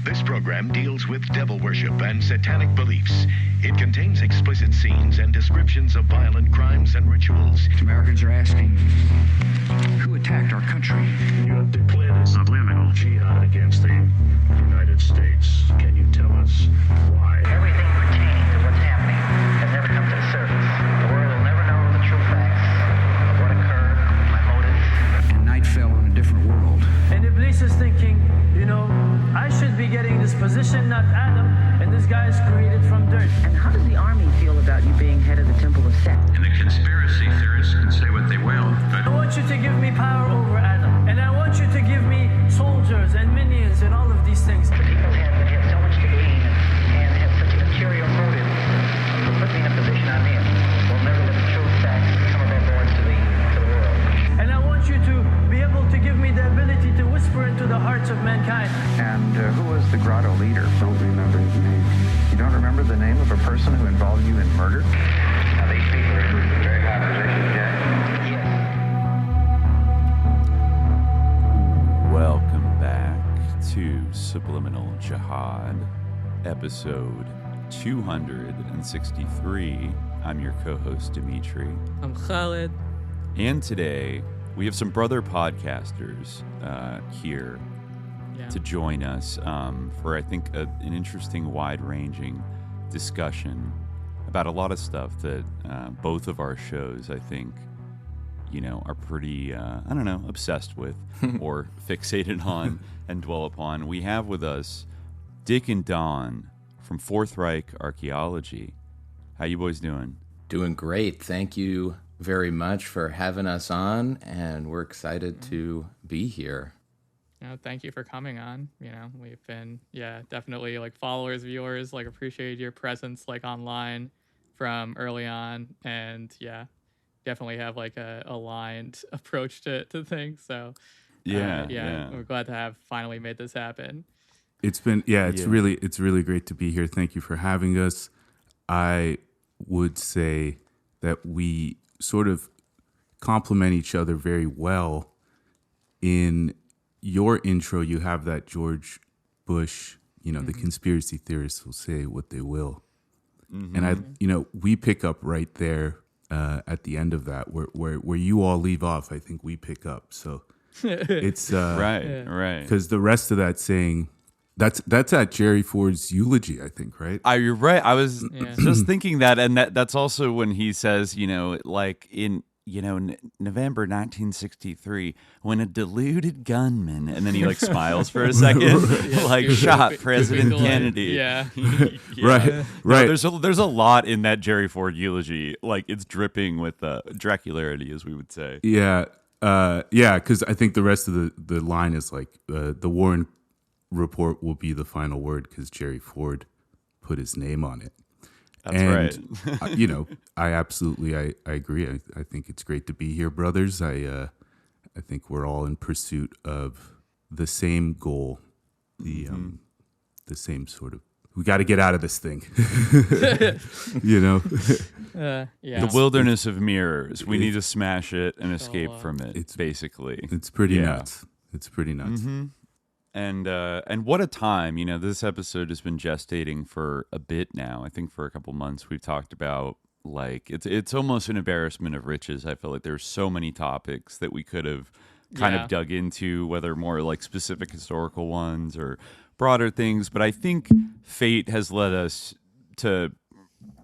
This program deals with devil worship and satanic beliefs. It contains explicit scenes and descriptions of violent crimes and rituals. Americans are asking, who attacked our country? You have declared a subliminal jihad against the United States. Can you tell us why? Everything pertaining to what's happening has never come to the surface. The world will never know the true facts of what occurred, my motives. And night fell on a different world. And Iblis is thinking, I should be getting this position, not Adam, and this guy is created from dirt. And how does the army feel about you being head of the Temple of Set? And the conspiracy theorists can say what they will, but I want you to give me power over Adam, and I want you to give me soldiers and minions and all of these things. The people have so much to gain and have such an imperial motive for putting a position on him. We'll never let the true facts come above board to the world. And I want you to be able to give me the ability to whisper into the hearts of mankind. And who was the grotto leader? Don't remember his name. You don't remember the name of a person who involved you in murder? Now these people are in very high positions, Jack. Yes. Welcome back to Subliminal Jihad, episode 263. I'm your co-host, Dimitri. I'm Khalid. And today, we have some brother podcasters here to join us for, I think, an interesting, wide-ranging discussion about a lot of stuff that both of our shows, I think, are pretty, obsessed with or fixated on and dwell upon. We have with us Dick and Don from Fourth Reich Archaeology. How you boys doing? Doing great. Thank you very much for having us on, and we're excited to be here. Thank you for coming on. We've been, definitely followers, viewers, appreciate your presence online from early on, and definitely have a aligned approach to things. So we're glad to have finally made this happen. It's been it's really great to be here. Thank you for having us. I would say that we sort of complement each other very well. In your intro, you have that George Bush, the conspiracy theorists will say what they will. Mm-hmm. And we pick up right there at the end of that where you all leave off. I think we pick up. So it's right. Because the rest of that saying, that's at Jerry Ford's eulogy, I think, right? You're right. I was just thinking that, and that's also when he says, in November 1963, when a deluded gunman, and then he smiles for a second, shot President Kennedy. Right. No, there's a lot in that Jerry Ford eulogy. It's dripping with dracularity, as we would say. Yeah. Because I think the rest of the line is the Warren report will be the final word because Jerry Ford put his name on it. That's right. I absolutely I agree. I think it's great to be here, brothers. I think we're all in pursuit of the same goal, the same sort of. We got to get out of this thing, The wilderness of mirrors. We need to smash it and escape from it. It's basically. It's pretty nuts. It's pretty nuts. Mm-hmm. And what a time, this episode has been gestating for a bit now. I think for a couple months we've talked about it's almost an embarrassment of riches. I feel like there's so many topics that we could have kind of dug into, whether more specific historical ones or broader things. But I think fate has led us to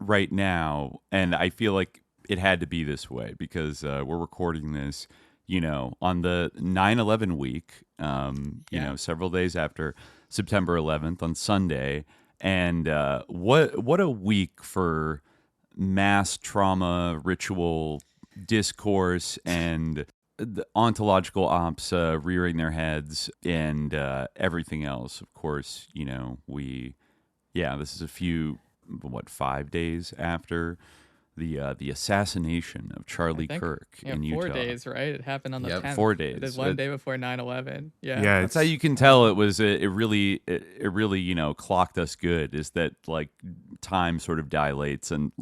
right now, and I feel like it had to be this way because we're recording this on the 9/11 week, several days after September 11th on Sunday. And what a week for mass trauma, ritual discourse, and the ontological ops rearing their heads and everything else. Of course, this is 5 days after the assassination of Charlie Kirk in Utah. 4 days, right? It happened on the 10th. 4 days. It was one day before 9/11. Yeah, that's how you can tell it was. It really clocked us good. Is that time sort of dilates and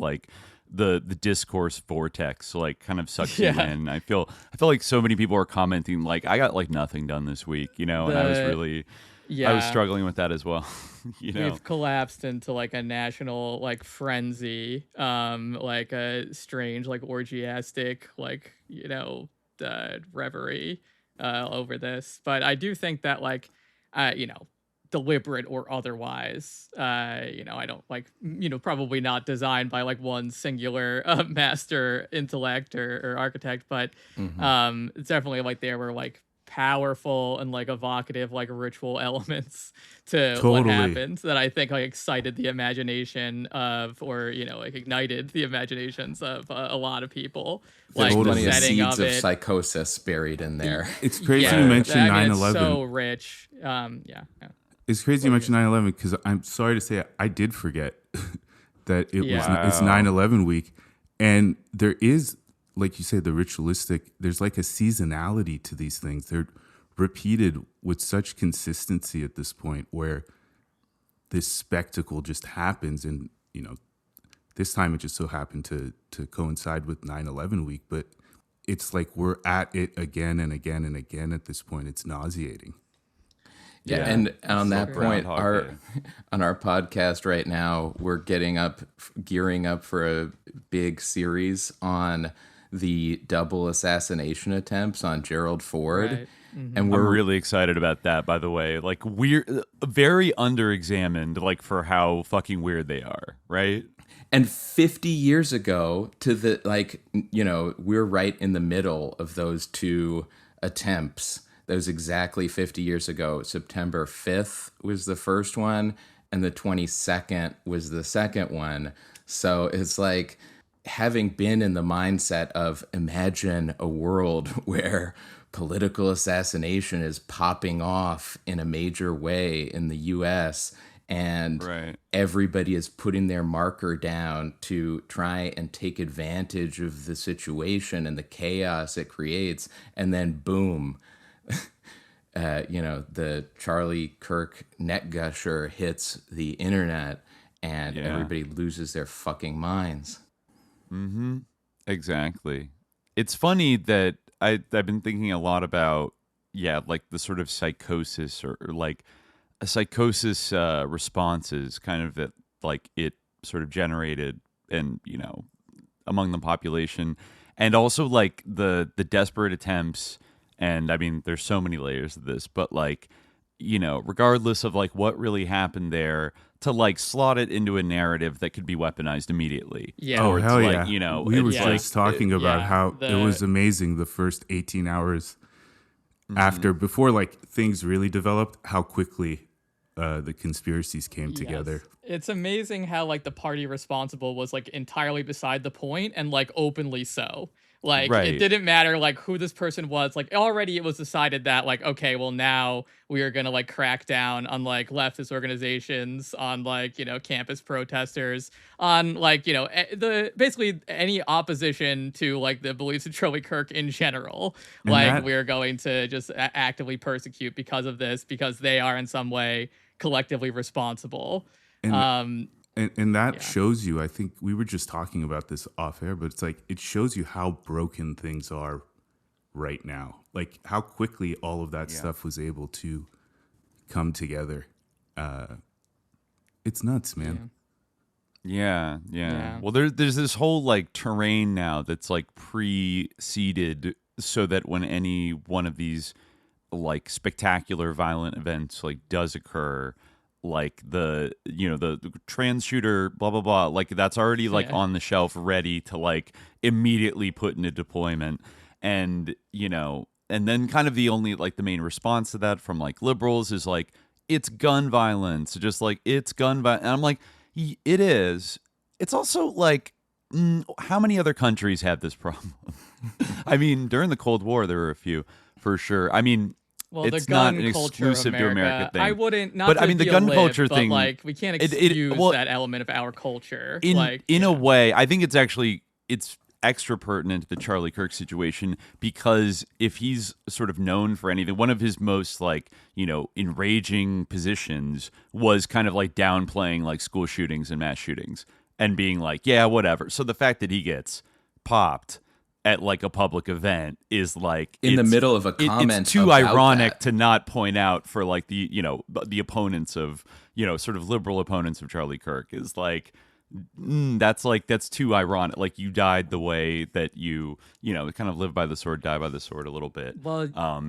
the discourse vortex kind of sucks you in. I feel like so many people are commenting I got nothing done this week, and I was really. Yeah. I was struggling with that as well. We've collapsed into like a national like frenzy, like a strange like orgiastic like reverie over this. But I do think that like deliberate or otherwise, I don't like probably not designed by like one singular master intellect or architect, but it's definitely like there were like powerful and like evocative like ritual elements to what happened that I think like excited the imagination of, or like ignited the imaginations of a lot of people. There's like plenty the of setting seeds of it. psychosis buried in there. It's crazy you mentioned 9/11. It's so rich. It's crazy you mentioned 9/11 because I'm sorry to say I did forget that it's 9/11 week, and there is, like you say, the ritualistic. There's like a seasonality to these things. They're repeated with such consistency at this point, where this spectacle just happens, and this time it just so happened to coincide with 9/11 week, but it's like we're at it again and again and again at this point. It's nauseating. Yeah, and on that point, on our podcast right now, we're gearing up for a big series on the double assassination attempts on Gerald Ford. Right. And I'm really excited about that, by the way. Like, we're very under-examined, like, for how fucking weird they are, right? And 50 years ago, we're right in the middle of those two attempts. That was exactly 50 years ago. September 5th was the first one, and the 22nd was the second one. So it's like having been in the mindset of imagine a world where political assassination is popping off in a major way in the U.S., and everybody is putting their marker down to try and take advantage of the situation and the chaos it creates, and then boom, the Charlie Kirk net gusher hits the internet, and everybody loses their fucking minds. Mm-hmm. Exactly. It's funny that I've been thinking a lot about, like the sort of psychosis or like a psychosis responses kind of that like it sort of generated and, among the population, and also like the desperate attempts. And I mean, there's so many layers of this, but like, regardless of like what really happened there, to like slot it into a narrative that could be weaponized immediately. Yeah. Oh, hell like, yeah. We were just talking about how it was amazing the first 18 hours before like things really developed, how quickly the conspiracies came together. It's amazing how like the party responsible was like entirely beside the point, and like openly so. Like, it didn't matter, like, who this person was. Like, already it was decided that, like, okay, well, now we are going to, like, crack down on, like, leftist organizations, on, like, campus protesters, on, like, basically any opposition to, like, the beliefs of Charlie Kirk in general. And like, we're going to just actively persecute because of this, because they are in some way collectively responsible. And that shows you, I think we were just talking about this off air, but it's like, it shows you how broken things are right now. Like how quickly all of that stuff was able to come together. It's nuts, man. Yeah. Well, there's this whole like terrain now that's like preceded so that when any one of these like spectacular violent events like does occur, like the trans shooter, blah blah blah, like that's already like on the shelf, ready to like immediately put into deployment, and and then kind of the only like the main response to that from like liberals is like it's gun violence, just like it's gun violence, and I'm like it is. It's also like how many other countries have this problem? I mean, during the Cold War there were a few for sure. I mean. Well, it's the gun not an culture exclusive of America, to America thing. I wouldn't, not but to I mean, the be gun a culture lib, thing. But like, we can't excuse well, that element of our culture. In a way, I think it's extra pertinent to the Charlie Kirk situation, because if he's sort of known for anything, one of his most like enraging positions was kind of like downplaying like school shootings and mass shootings and being like, yeah, whatever. So the fact that he gets popped at like a public event is like in the middle of a comment. It's too ironic to not point out for like the opponents of, sort of liberal opponents of Charlie Kirk is like, that's too ironic. Like you died the way that you kind of live by the sword, die by the sword a little bit. Well,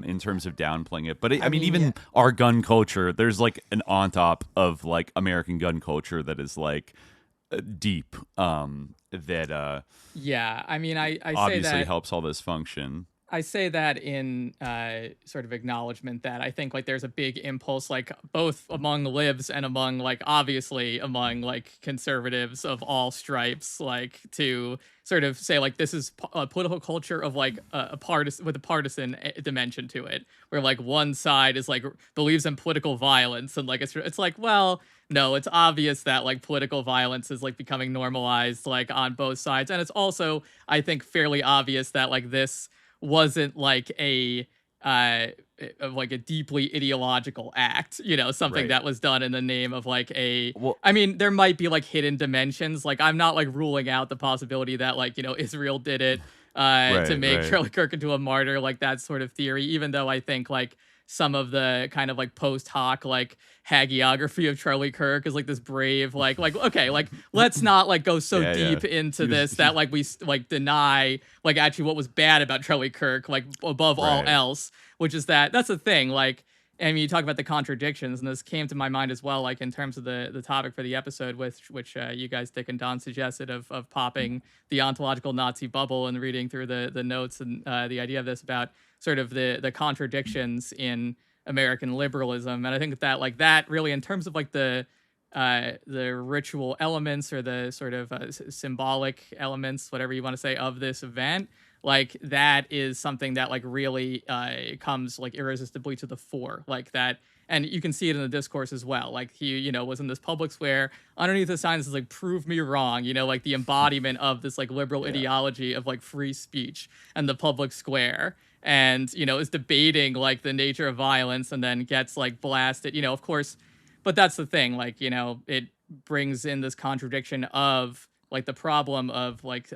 in terms of downplaying it, but I mean, even our gun culture, there's like an on top of like American gun culture that is like deep. That I mean, I obviously say that helps all this function. I say that in sort of acknowledgement that I think like there's a big impulse, like both among libs and among like obviously among like conservatives of all stripes, like to sort of say like this is a political culture of like a partisan with a partisan dimension to it, where like one side is like believes in political violence and like it's like, well, no, it's obvious that like political violence is like becoming normalized like on both sides, and it's also I think fairly obvious that like this wasn't like a deeply ideological act, something that was done in the name of like I mean, there might be like hidden dimensions. Like I'm not like ruling out the possibility that like, Israel did it to make Charlie Kirk into a martyr, like that sort of theory, even though I think like some of the kind of like post hoc like hagiography of Charlie Kirk is like this brave like okay, like let's not like go so deep into this that like we like deny like actually what was bad about Charlie Kirk like above all else, which is that's the thing. Like, I mean, you talk about the contradictions, and this came to my mind as well, like in terms of the topic for the episode, which you guys, Dick and Don, suggested of popping the ontological Nazi bubble and reading through the notes and the idea of this about sort of the contradictions in American liberalism. And I think that like that really, in terms of like the ritual elements or the sort of symbolic elements, whatever you want to say, of this event, like that is something that like really comes like irresistibly to the fore, like that. And you can see it in the discourse as well. Like he, was in this public square underneath the signs is like, prove me wrong, like the embodiment of this like liberal ideology of like free speech and the public square. And, is debating like the nature of violence and then gets like blasted, of course. But that's the thing, like, it brings in this contradiction of like the problem of like,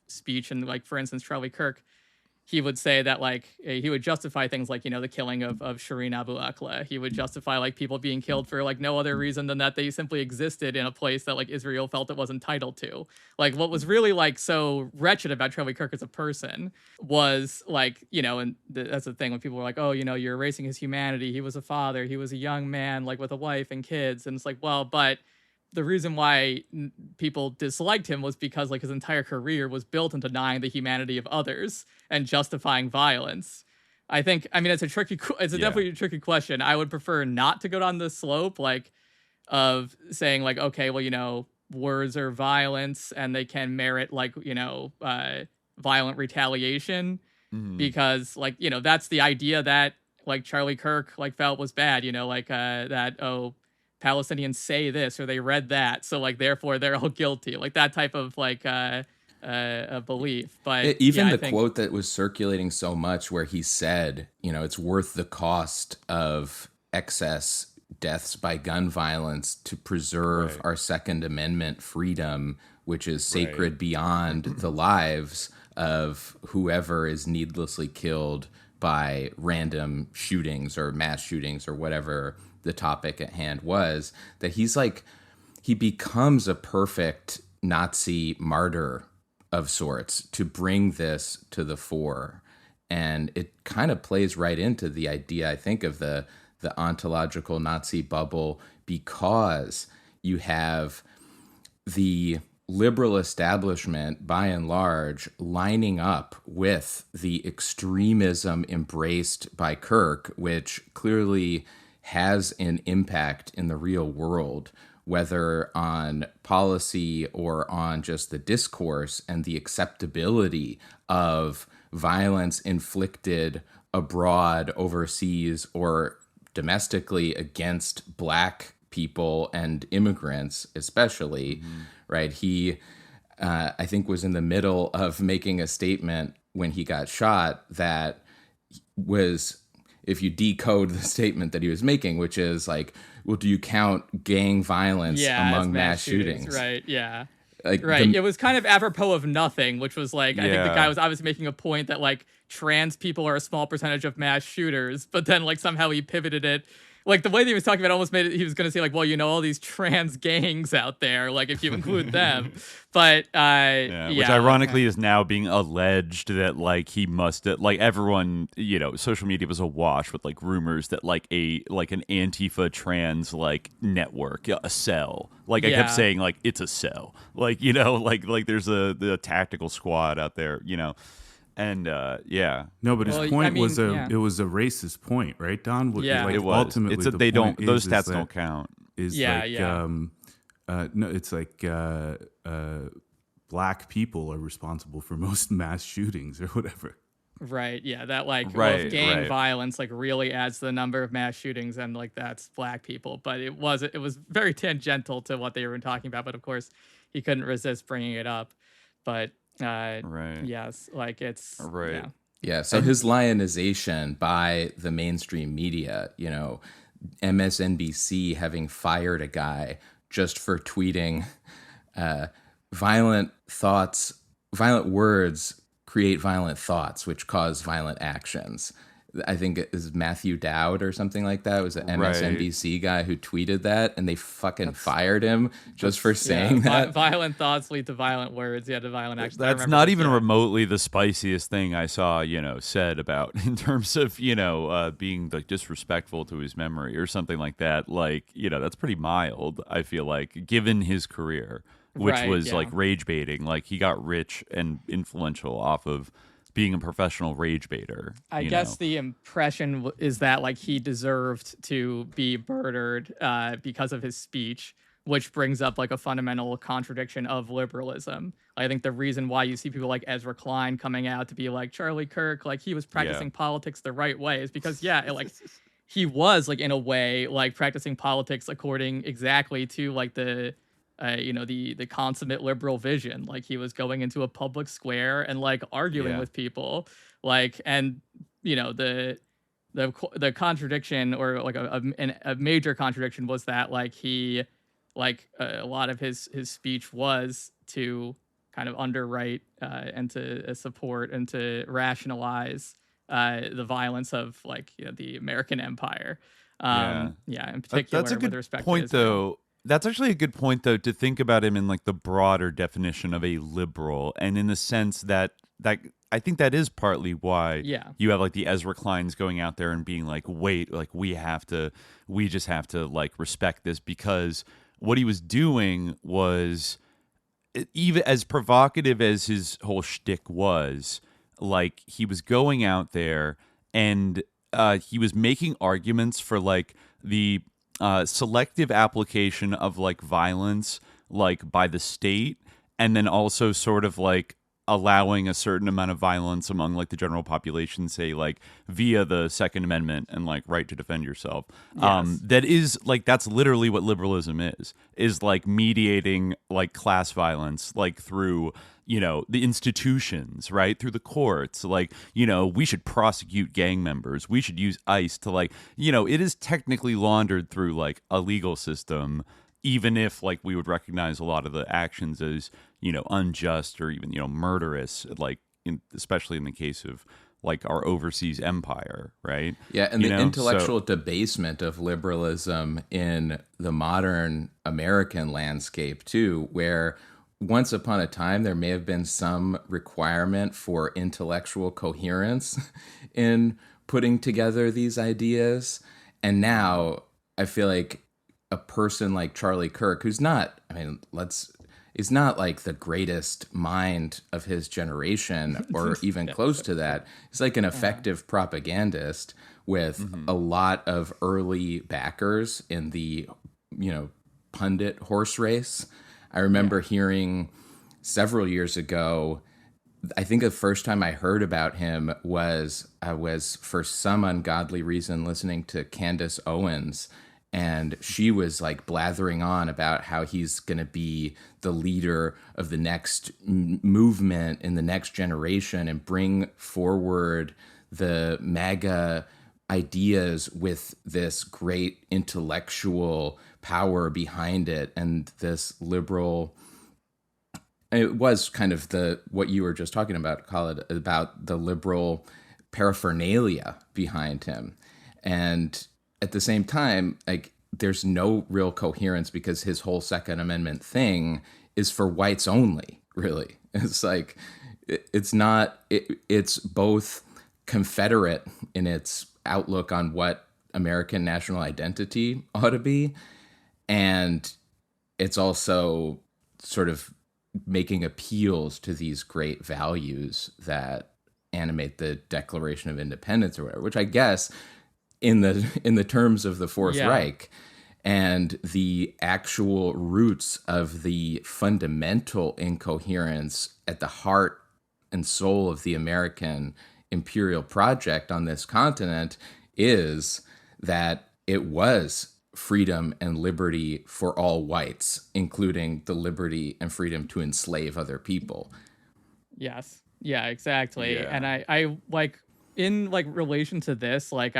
speech. And like, for instance, Charlie Kirk, he would say that like he would justify things like, the killing of Shireen Abu Akleh. He would justify like people being killed for like no other reason than that they simply existed in a place that like Israel felt it was entitled to. Like what was really like so wretched about Charlie Kirk as a person was like, and that's the thing when people were like, oh, you're erasing his humanity. He was a father. He was a young man like with a wife and kids. And it's like, well, but the reason why people disliked him was because like his entire career was built in denying the humanity of others and justifying violence. I mean, it's definitely a tricky question. I would prefer not to go down this slope, like of saying like, okay, well, words are violence and they can merit like, violent retaliation because like, that's the idea that like Charlie Kirk like felt was bad, that, oh, Palestinians say this or they read that, so like therefore they're all guilty, like that type of like a belief. But even the quote that was circulating so much where he said, it's worth the cost of excess deaths by gun violence to preserve our Second Amendment freedom, which is sacred beyond the lives of whoever is needlessly killed by random shootings or mass shootings or whatever the topic at hand was, that he becomes a perfect Nazi martyr of sorts to bring this to the fore. And it kind of plays right into the idea, I think, of the ontological Nazi bubble, because you have the liberal establishment, by and large, lining up with the extremism embraced by Kirk, which clearly has an impact in the real world, whether on policy or on just the discourse and the acceptability of violence inflicted abroad, overseas, or domestically against Black people and immigrants especially, right? He, I think, was in the middle of making a statement when he got shot that was, if you decode the statement that he was making, which is like, well, do you count gang violence among mass shootings? Right, yeah. Like, right. It was kind of apropos of nothing, which was like, I think the guy was obviously making a point that like trans people are a small percentage of mass shooters, but then like somehow he pivoted it. Like the way that he was talking about it almost made it, he was going to say like, well, you know, all these trans gangs out there, like if you include them, but which ironically is now being alleged that like he must like everyone, you know, social media was awash with like rumors that like an Antifa trans like network, a cell. Like I kept saying like it's a cell, like, you know, like there's the tactical squad out there, you know. And no, but his point was it was a racist point, right, Don? Yeah, like, it was. Ultimately, it's a, they don't; those stats don't count. No, it's like black people are responsible for most mass shootings or whatever. Right. Yeah. That like well, gang violence like really adds to the number of mass shootings, and like that's black people. But it was very tangential to what they were talking about. But of course, he couldn't resist bringing it up. But yes, like it's so his lionization by the mainstream media, you know, MSNBC having fired a guy just for tweeting violent words create violent thoughts, which cause violent actions. I think it is Matthew Dowd or something like that. It was an MSNBC guy who tweeted that, and they fucking fired him just for saying that. Violent thoughts lead to violent words, to violent actions. That's not even remotely the spiciest thing I saw, you know, said about in terms of, you know, being like disrespectful to his memory or something like that. Like, you know, that's pretty mild, I feel like, given his career, which was like rage baiting. Like he got rich and influential off of being a professional rage baiter. I guess the impression is that like he deserved to be murdered because of his speech, which brings up like a fundamental contradiction of liberalism. I think the reason why you see people like Ezra Klein coming out to be like Charlie Kirk, like he was practicing politics the right way, is because like he was like in a way like practicing politics according exactly to like the the consummate liberal vision. Like he was going into a public square and like arguing with people, like, and you know the contradiction, or like a major contradiction, was that like he like a lot of his speech was to kind of underwrite and to support and to rationalize the violence of like the American empire. In particular, that's a good with respect point, to Israel. though. That's actually a good point, though, to think about him in like the broader definition of a liberal, and in the sense that I think that is partly why you have like the Ezra Kleins going out there and being like, wait, like we just have to like respect this, because what he was doing was, even as provocative as his whole shtick was, like he was going out there and he was making arguments for like the selective application of like violence, like by the state, and then also sort of like allowing a certain amount of violence among like the general population, say like via the Second Amendment and like right to defend yourself. That is like, that's literally what liberalism is like mediating like class violence, like through, you know, the institutions, right? Through the courts. Like, you know, we should prosecute gang members. We should use ICE to like, you know, it is technically laundered through like a legal system, even if like we would recognize a lot of the actions as, you know, unjust or even, you know, murderous, like especially in the case of like our overseas empire, right? Yeah, and the intellectual debasement of liberalism in the modern American landscape too, where once upon a time there may have been some requirement for intellectual coherence in putting together these ideas, and now I feel like a person like Charlie Kirk, who's not, is not like the greatest mind of his generation or even close to that. He's like an effective propagandist with a lot of early backers in the, you know, pundit horse race. I remember hearing several years ago, I think the first time I heard about him was I was, for some ungodly reason, listening to Candace Owens, and she was like blathering on about how he's going to be the leader of the next movement in the next generation and bring forward the MAGA ideas with this great intellectual power behind it and this liberal It was kind of what you were just talking about, Khalid, about the liberal paraphernalia behind him. And at the same time, like, there's no real coherence because his whole Second Amendment thing is for whites only, really. It's like, it's both Confederate in its outlook on what American national identity ought to be, and it's also sort of making appeals to these great values that animate the Declaration of Independence or whatever, which I guess in the terms of the Fourth Reich and the actual roots of the fundamental incoherence at the heart and soul of the American imperial project on this continent is that it was freedom and liberty for all whites, including the liberty and freedom to enslave other people. Yes. Yeah, exactly. Yeah. And I like, in like relation to this, like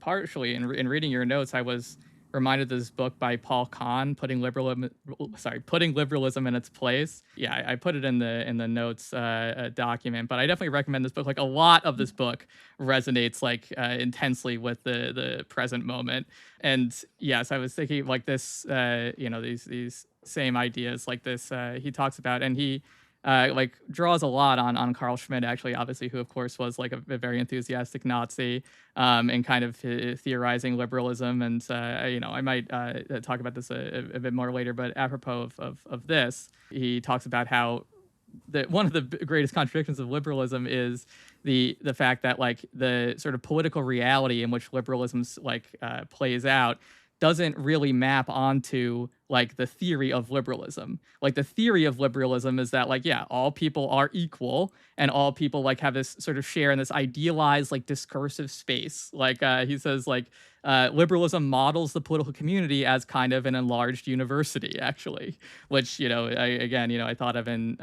partially in reading your notes, I was reminded of this book by Paul Kahn, putting liberalism in its place. Yeah, I put it in the notes document, but I definitely recommend this book. Like, a lot of this book resonates like intensely with the present moment. And yes, I was thinking like this, these same ideas like this he talks about, and he like draws a lot on Carl Schmitt, actually, obviously, who of course was like a very enthusiastic Nazi, and kind of theorizing liberalism. And I might talk about this a bit more later. But apropos of this, he talks about how one of the greatest contradictions of liberalism is the fact that like the sort of political reality in which liberalism plays out doesn't really map onto like the theory of liberalism. Like, the theory of liberalism is that like, yeah, all people are equal and all people like have this sort of share in this idealized like discursive space. Like he says like liberalism models the political community as kind of an enlarged university, actually, which, I thought of in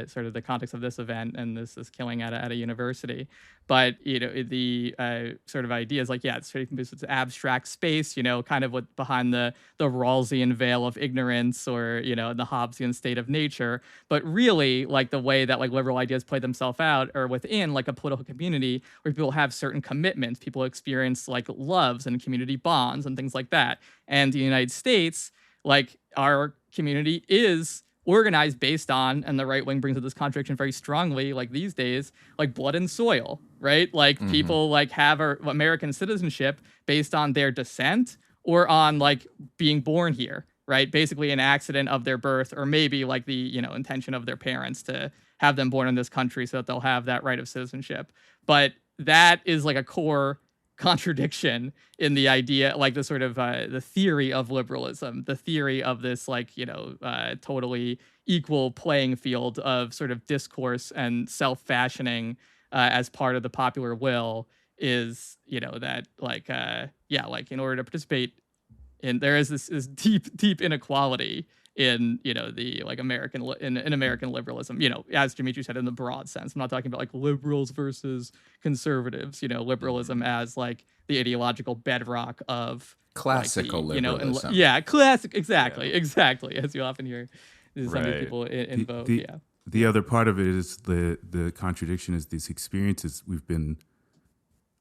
sort of the context of this event, and this is killing at a university. But, the sort of idea is like, yeah, it's this abstract space, kind of what behind the Rawlsian veil of ignorance, or, the Hobbesian state of nature. But really, like, the way that like liberal ideas play themselves out are within like a political community where people have certain commitments, people experience like loves and community bonds and things like that. And the United States, like, our community is organized based on, and the right wing brings up this contradiction very strongly, like these days, like blood and soil, right? Like people like have American citizenship based on their descent or on like being born here, right? Basically an accident of their birth, or maybe like the, intention of their parents to have them born in this country so that they'll have that right of citizenship. But that is like a core contradiction in the idea, like the sort of the theory of liberalism, the theory of this like, totally equal playing field of sort of discourse and self-fashioning as part of the popular will is, that like, like in order to participate in, there is this deep inequality in, the like American liberalism, as Dimitri said, in the broad sense. I'm not talking about like liberals versus conservatives, liberalism as like the ideological bedrock of classical like liberalism. Classic, exactly, as you often hear some people invoke. The other part of it is the contradiction is these experiences, we've been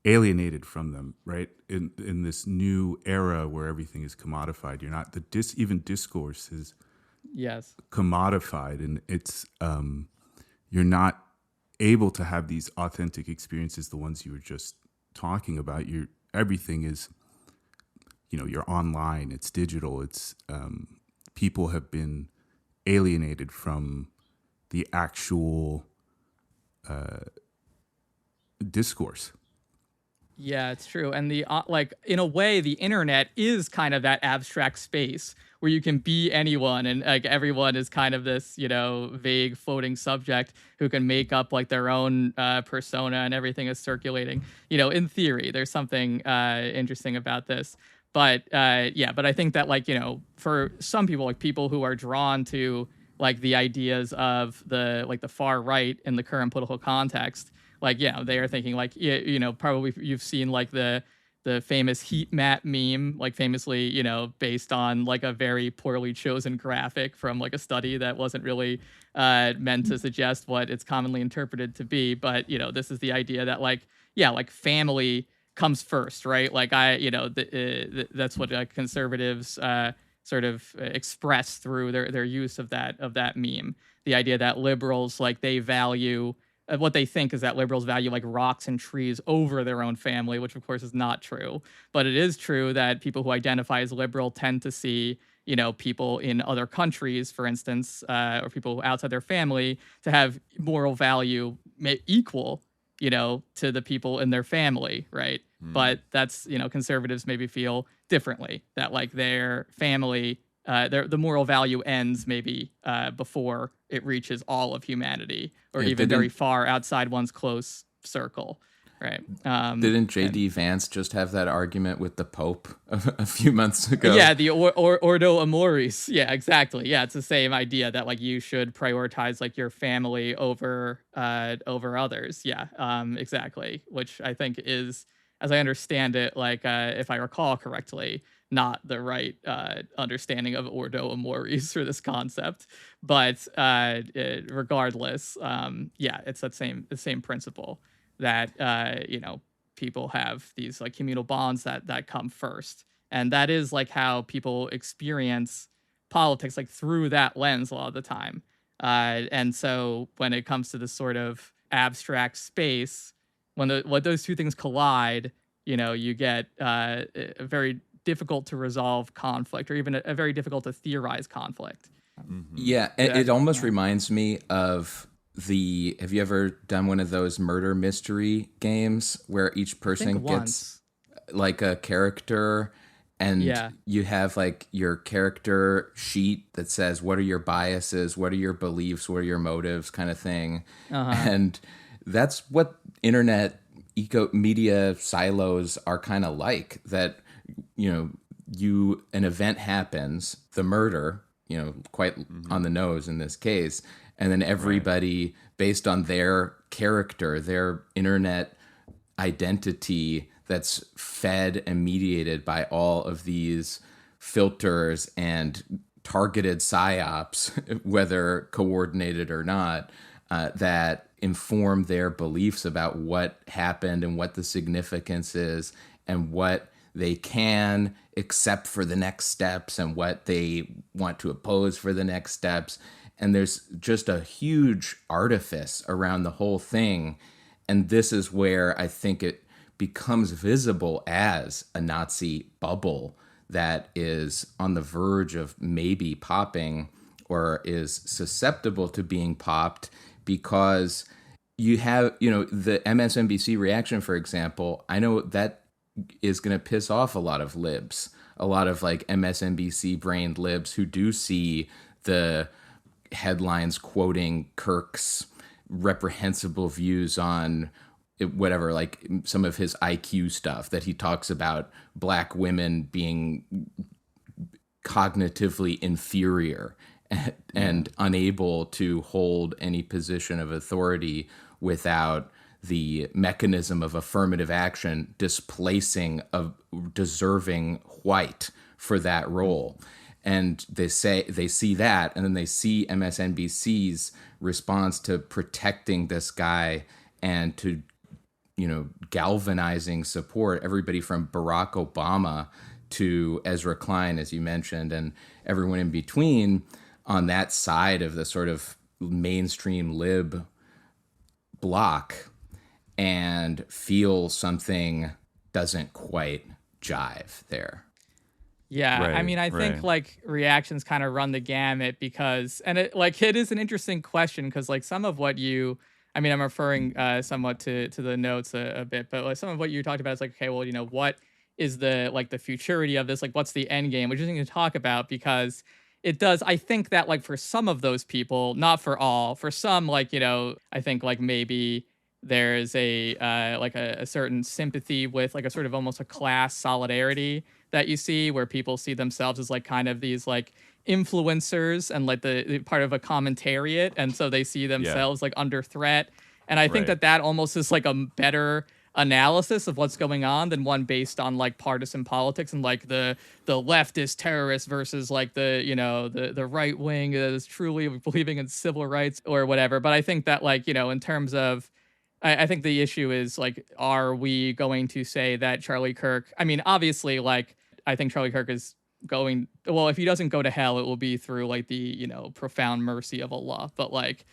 alienated from them, right? In this new era where everything is commodified, you're not even discourse is commodified, and it's you're not able to have these authentic experiences, the ones you were just talking about. Everything is, you're online, it's digital, it's people have been alienated from the actual discourse. Yeah, it's true. And the like, in a way, the internet is kind of that abstract space where you can be anyone, and like everyone is kind of this, vague floating subject who can make up like their own persona, and everything is circulating. In theory, there's something interesting about this. But but I think that like, for some people, like people who are drawn to like the ideas of the far right in the current political context, like, they are thinking like, probably you've seen like the the famous heat map meme, like famously, you know, based on like a very poorly chosen graphic from like a study that wasn't really meant to suggest what it's commonly interpreted to be. But, you know, this is the idea that like, yeah, like family comes first, right? Like that's what conservatives sort of express through their use of that meme. The idea that liberals, like, they value what they think is that liberals value like rocks and trees over their own family, which of course is not true. But it is true that people who identify as liberal tend to see, you know, people in other countries, for instance, or people outside their family, to have moral value equal, you know, to the people in their family, right? But that's, you know, conservatives maybe feel differently, that like their family, the moral value ends maybe before it reaches all of humanity, or even very far outside one's close circle, right? Didn't J.D. Vance just have that argument with the Pope a few months ago? Yeah, the Ordo Amoris. Yeah, exactly. Yeah, it's the same idea that like you should prioritize like your family over others. Yeah, exactly. Which I think is, as I understand it, like if I recall correctly, not the right understanding of Ordo Amoris for this concept. But regardless, yeah, it's the same principle that you know, people have these like communal bonds that come first, and that is like how people experience politics, like through that lens a lot of the time. And so when it comes to this sort of abstract space, when those two things collide, you know, you get a very difficult to resolve conflict, or even a very difficult to theorize conflict. Yeah, it almost reminds me of have you ever done one of those murder mystery games where each person gets like a character, and you have like your character sheet that says what are your biases, what are your beliefs, what are your motives, kind of thing. And that's what internet media silos are kind of like. That, you know, an event happens, the murder, you know, quite on the nose in this case, and then everybody, based on their character, their internet identity that's fed and mediated by all of these filters and targeted psyops, whether coordinated or not, that inform their beliefs about what happened and what the significance is and what they can accept for the next steps and what they want to oppose for the next steps. And there's just a huge artifice around the whole thing. And this is where I think it becomes visible as a Nazi bubble that is on the verge of maybe popping, or is susceptible to being popped, because you have, you know, the MSNBC reaction, for example. I know that is going to piss off a lot of libs, a lot of like MSNBC brained libs who do see the headlines quoting Kirk's reprehensible views on whatever, like some of his IQ stuff, that he talks about black women being cognitively inferior and unable to hold any position of authority without the mechanism of affirmative action displacing a deserving white for that role. And they see that, and then they see MSNBC's response to protecting this guy and to, you know, galvanizing support, everybody from Barack Obama to Ezra Klein, as you mentioned, and everyone in between on that side of the sort of mainstream lib block, and feel something doesn't quite jive there. Yeah, right, I mean, I think like reactions kind of run the gamut, because, and it is an interesting question, because like some of what you, I mean, I'm referring somewhat to the notes a bit, but like some of what you talked about is like, okay, well, you know, what is the futurity of this? Like, what's the end game? Which is interesting to talk about, because it does, I think that like for some of those people, not for all, for some, like, you know, I think like maybe there's a certain sympathy with like a sort of almost a class solidarity that you see, where people see themselves as like kind of these like influencers and like the part of a commentariat, and so they see themselves like under threat. And I think that almost is like a better analysis of what's going on than one based on like partisan politics and like the leftist terrorists versus like the right wing that is truly believing in civil rights or whatever. But I think that like, in terms of, I think the issue is like, are we going to say that Charlie Kirk, I mean, obviously, like, I think Charlie Kirk is going, well, if he doesn't go to hell, it will be through like the, profound mercy of Allah. But like,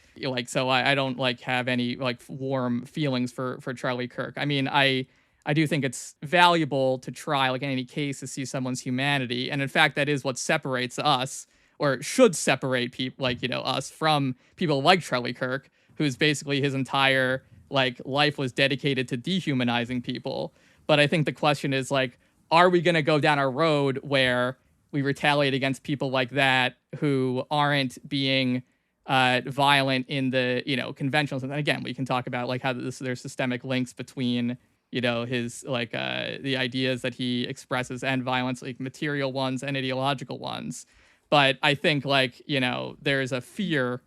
so I don't like have any like warm feelings for Charlie Kirk. I mean, I do think it's valuable to try, like in any case, to see someone's humanity. And in fact, that is what separates us, or should separate people like, us from people like Charlie Kirk, who's basically his entire like life was dedicated to dehumanizing people. But I think the question is like, are we going to go down a road where we retaliate against people like that who aren't being violent in the, conventional sense? And again, we can talk about like how there's systemic links between, his like the ideas that he expresses and violence, like material ones and ideological ones. But I think like, there's a fear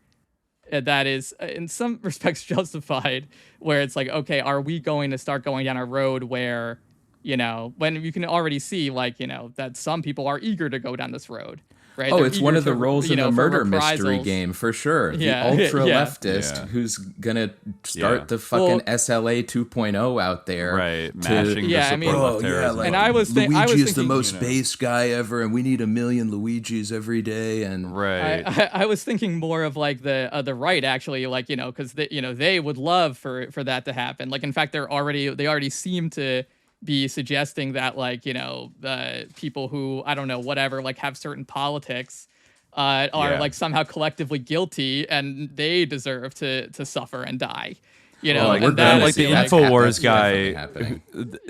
that is in some respects justified, where it's like, okay, are we going to start going down a road where, when you can already see, like, that some people are eager to go down this road, right? Oh, They're it's one of the roles in the murder reprisals. mystery game, for sure. Yeah. The ultra-leftist who's going to start the fucking SLA 2.0 out there. Right, mashing the support left terrorism. like, and I was Luigi I was is the thinking, most base guy ever, and we need 1 million Luigis every day. And right. I was thinking more of like the right, actually, like, because they would love for that to happen. Like, in fact, they already seem to be suggesting that, like, the people who, I don't know, whatever, like have certain politics are like somehow collectively guilty and they deserve to suffer and die. Like and the InfoWars guy, the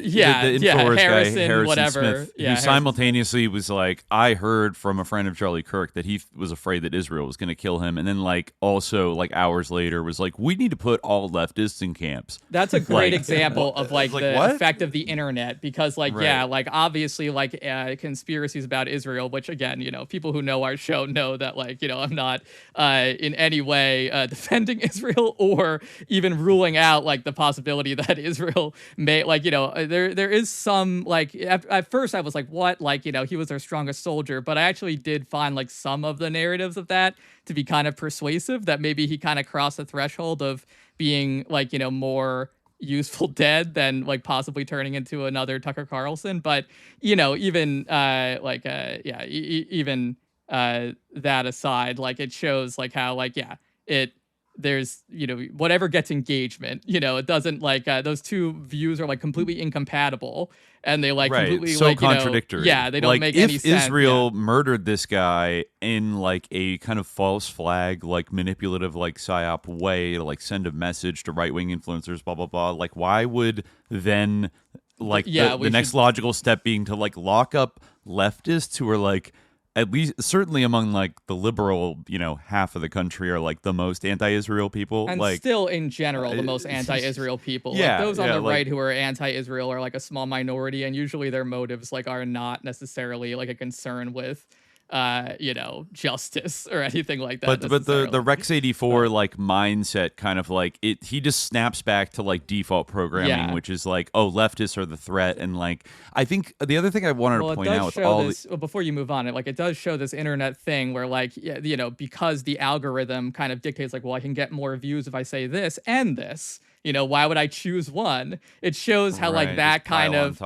InfoWars Harrison, guy, Harrison whatever. Smith, who simultaneously was like, I heard from a friend of Charlie Kirk that he was afraid that Israel was going to kill him, and then like also like hours later was like, we need to put all leftists in camps. That's a great example of like the effect of the internet, because like like obviously like conspiracies about Israel, which again, people who know our show know that like I'm not in any way defending Israel or even ruling out like the possibility that Israel may like there is some like at first I was like, what, like he was their strongest soldier, but I actually did find like some of the narratives of that to be kind of persuasive, that maybe he kind of crossed the threshold of being like more useful dead than like possibly turning into another Tucker Carlson. But even even that aside, like it shows like how like there's whatever gets engagement, it doesn't like those two views are like completely incompatible, and they like completely so like contradictory. They don't like, make any sense. If Israel murdered this guy in like a kind of false flag, like manipulative, like psyop way to like send a message to right wing influencers, blah blah blah, like why would then like the next logical step being to like lock up leftists who are like, at least certainly among like the liberal, half of the country, are like the most anti-Israel people, and like still in general the most anti-Israel people. Like those on the right who are anti-Israel are like a small minority, and usually their motives like are not necessarily like a concern with justice or anything like that. But the Rex 84 like mindset kind of like he just snaps back to like default programming, which is like, oh, leftists are the threat. And like, I think the other thing I wanted to point out with all this, before you move on, it does show this internet thing where like, because the algorithm kind of dictates like, well, I can get more views if I say this and this. Why would I choose one? It shows how like that kind of,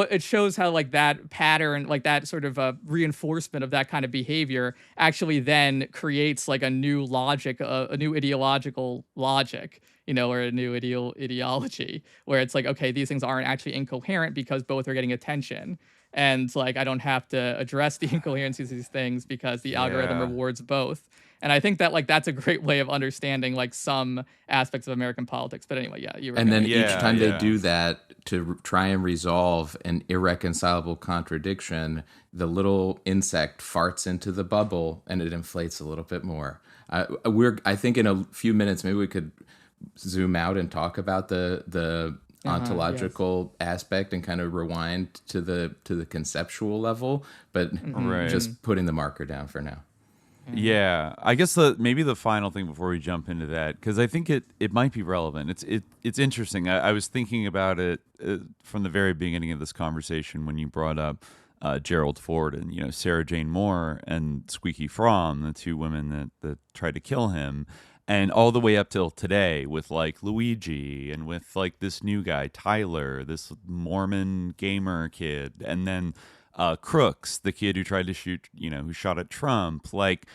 it shows how like that pattern, like that sort of reinforcement of that kind of behavior actually then creates like a new logic, a new ideological logic, or a new ideology, where it's like, okay, these things aren't actually incoherent because both are getting attention. And like, I don't have to address the incoherencies of these things because the algorithm rewards both. And I think that like that's a great way of understanding like some aspects of American politics. But anyway, you were. And then each time they do that to try and resolve an irreconcilable contradiction, the little insect farts into the bubble and it inflates a little bit more. I think in a few minutes maybe we could zoom out and talk about the ontological aspect and kind of rewind to the conceptual level, but just putting the marker down for now. Yeah, I guess maybe the final thing before we jump into that, because I think it might be relevant. It's interesting. I was thinking about it from the very beginning of this conversation when you brought up Gerald Ford and Sarah Jane Moore and Squeaky Fromm, the two women that tried to kill him, and all the way up till today with like Luigi and with like this new guy Tyler, this Mormon gamer kid, and then Crooks, the kid who tried to shoot, who shot at Trump. Like,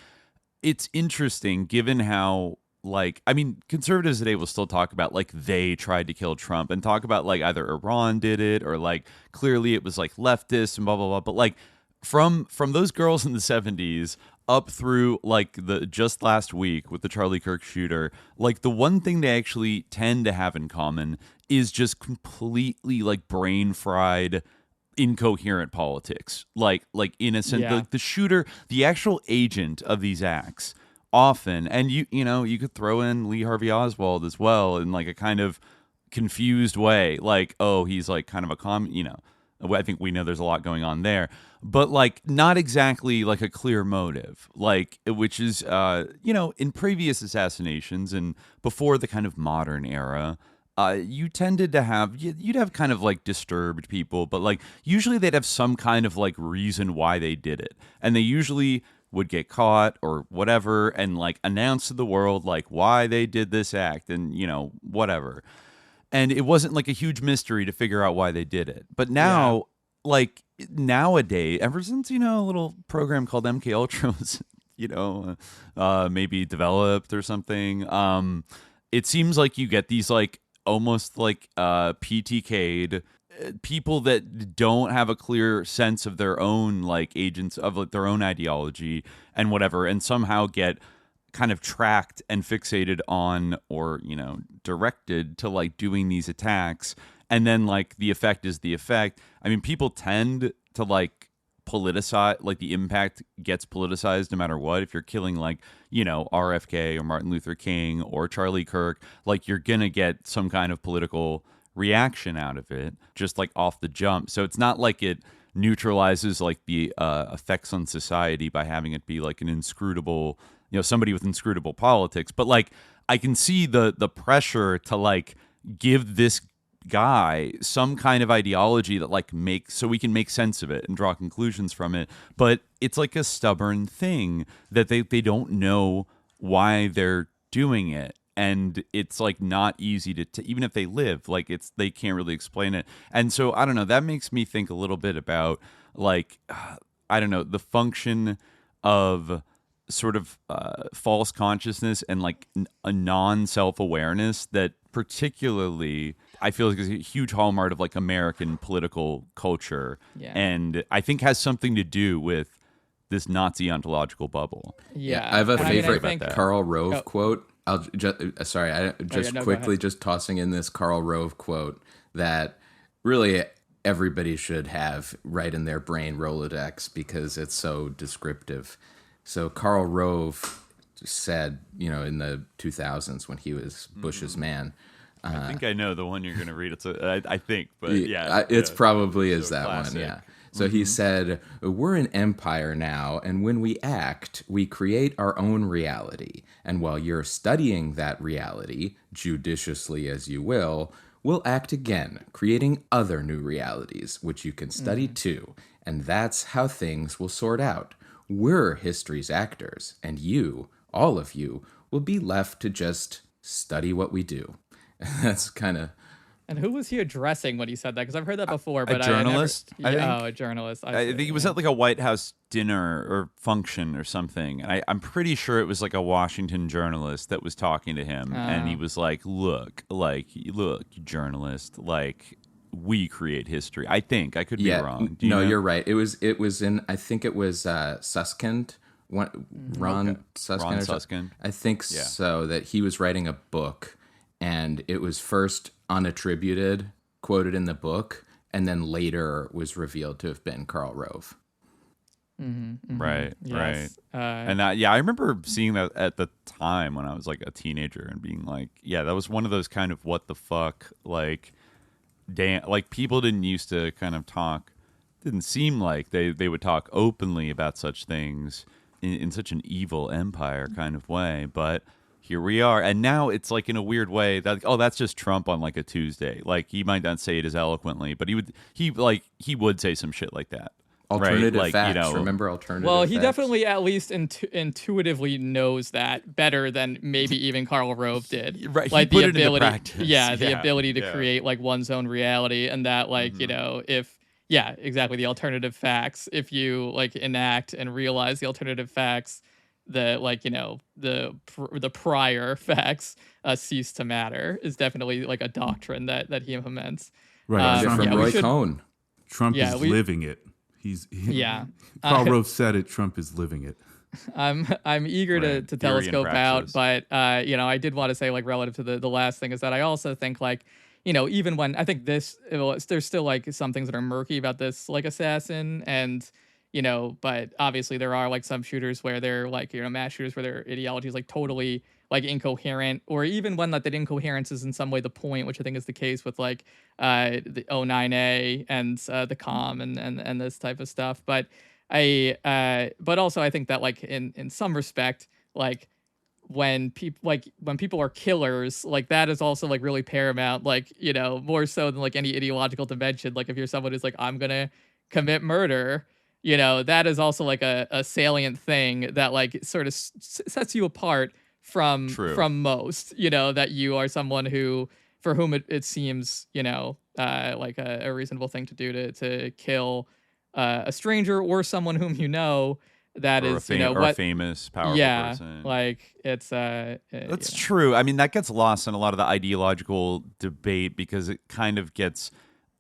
it's interesting given how, like, I mean, conservatives today will still talk about like they tried to kill Trump and talk about like either Iran did it or like clearly it was like leftists and blah blah blah. But like from those girls in the 70s up through like the just last week with the Charlie Kirk shooter, like the one thing they actually tend to have in common is just completely like brain fried, incoherent politics. Like in a sense, the shooter, the actual agent of these acts, often, and you could throw in Lee Harvey Oswald as well in like a kind of confused way, like, oh, he's like kind of I think we know there's a lot going on there, but like not exactly like a clear motive, like, which is in previous assassinations and before the kind of modern era, you tended to have, you'd have kind of like disturbed people, but like usually they'd have some kind of like reason why they did it. And they usually would get caught or whatever and like announce to the world like why they did this act and, whatever. And it wasn't like a huge mystery to figure out why they did it. But now, like nowadays, ever since, a little program called MK Ultra was, maybe developed or something, it seems like you get these like almost like PTK'd people that don't have a clear sense of their own like agents of like, their own ideology and whatever, and somehow get kind of tracked and fixated on or directed to like doing these attacks, and then like the effect is the effect. I mean, people tend to like politicize, like the impact gets politicized no matter what. If you're killing like RFK or Martin Luther King or Charlie Kirk, like you're gonna get some kind of political reaction out of it just like off the jump. So it's not like it neutralizes like the effects on society by having it be like an inscrutable, somebody with inscrutable politics, but like I can see the pressure to like give this guy some kind of ideology that like makes so we can make sense of it and draw conclusions from it. But it's like a stubborn thing that they don't know why they're doing it, and it's like not easy to even if they live, like they can't really explain it. And so I don't know, that makes me think a little bit about like I don't know, the function of sort of false consciousness and like a non-self-awareness that particularly I feel like is a huge hallmark of like American political culture, and I think has something to do with this Nazi ontological bubble. I have a favorite Karl Rove quote. I'll just quickly just tossing in this Karl Rove quote that really everybody should have right in their brain Rolodex because it's so descriptive. So Karl Rove said, in the 2000s when he was Bush's man. I think I know the one you're going to read. I think, but it's probably is that classic. One. Yeah. So he said, "We're an empire now, and when we act, we create our own reality. And while you're studying that reality, judiciously as you will, we'll act again, creating other new realities, which you can study too. And that's how things will sort out. We're history's actors, and you, all of you, will be left to just study what we do." That's kind of. And who was he addressing when he said that? Because I've heard that before. But a journalist. I think. Oh, a journalist. I think he was at like a White House dinner or function or something, and I'm pretty sure it was like a Washington journalist that was talking to him, and he was like, "Look, journalist, like." We create history. I think I could be wrong. You're right. It was in. I think it was Suskind. Ron Suskind. I think so. That he was writing a book, and it was first unattributed, quoted in the book, and then later was revealed to have been Karl Rove. Right. And I remember seeing that at the time when I was like a teenager and being like, yeah, that was one of those kind of what the fuck, like. Like people didn't used to kind of talk, didn't seem like they would talk openly about such things in such an evil empire kind of way, but here we are. And now it's like in a weird way that, oh, that's just Trump on like a Tuesday. Like he might not say it as eloquently, but he would say some shit like that. Alternative right? Like, facts. You know, remember alternative Well, facts? he definitely at least intuitively knows that better than maybe even Karl Rove did. Right. Like he put the it into ability, practice. the ability to create like one's own reality, and that like, you know, exactly, the alternative facts, if you like enact and realize the alternative facts, the like, you know, the prior facts cease to matter, is definitely like a doctrine that he implements. Right. From Roy Cohn. Trump is living it. Karl Rove said it. Trump is living it. I'm eager to telescope out, but you know, I did want to say, like, relative to the last thing, is that I also think, like, you know, even when I think there's still like some things that are murky about this, like assassin, and you know, but obviously there are like some shooters where they're like, you know, mass shooters where their ideology is like totally like incoherent, or even when that incoherence is in some way the point, which I think is the case with like the O9A and the COM and this type of stuff. But but also I think that like in some respect, like when people are killers, like that is also like really paramount, like, you know, more so than like any ideological dimension. Like if you're someone who's like, I'm gonna commit murder, you know, that is also like a salient thing that like sort of sets you apart from most, you know, that you are someone for whom it seems, you know, like a reasonable thing to do to kill a stranger or someone whom you know, that is, you know, or a famous, powerful person. Like it's that's true. I mean, that gets lost in a lot of the ideological debate, because it kind of gets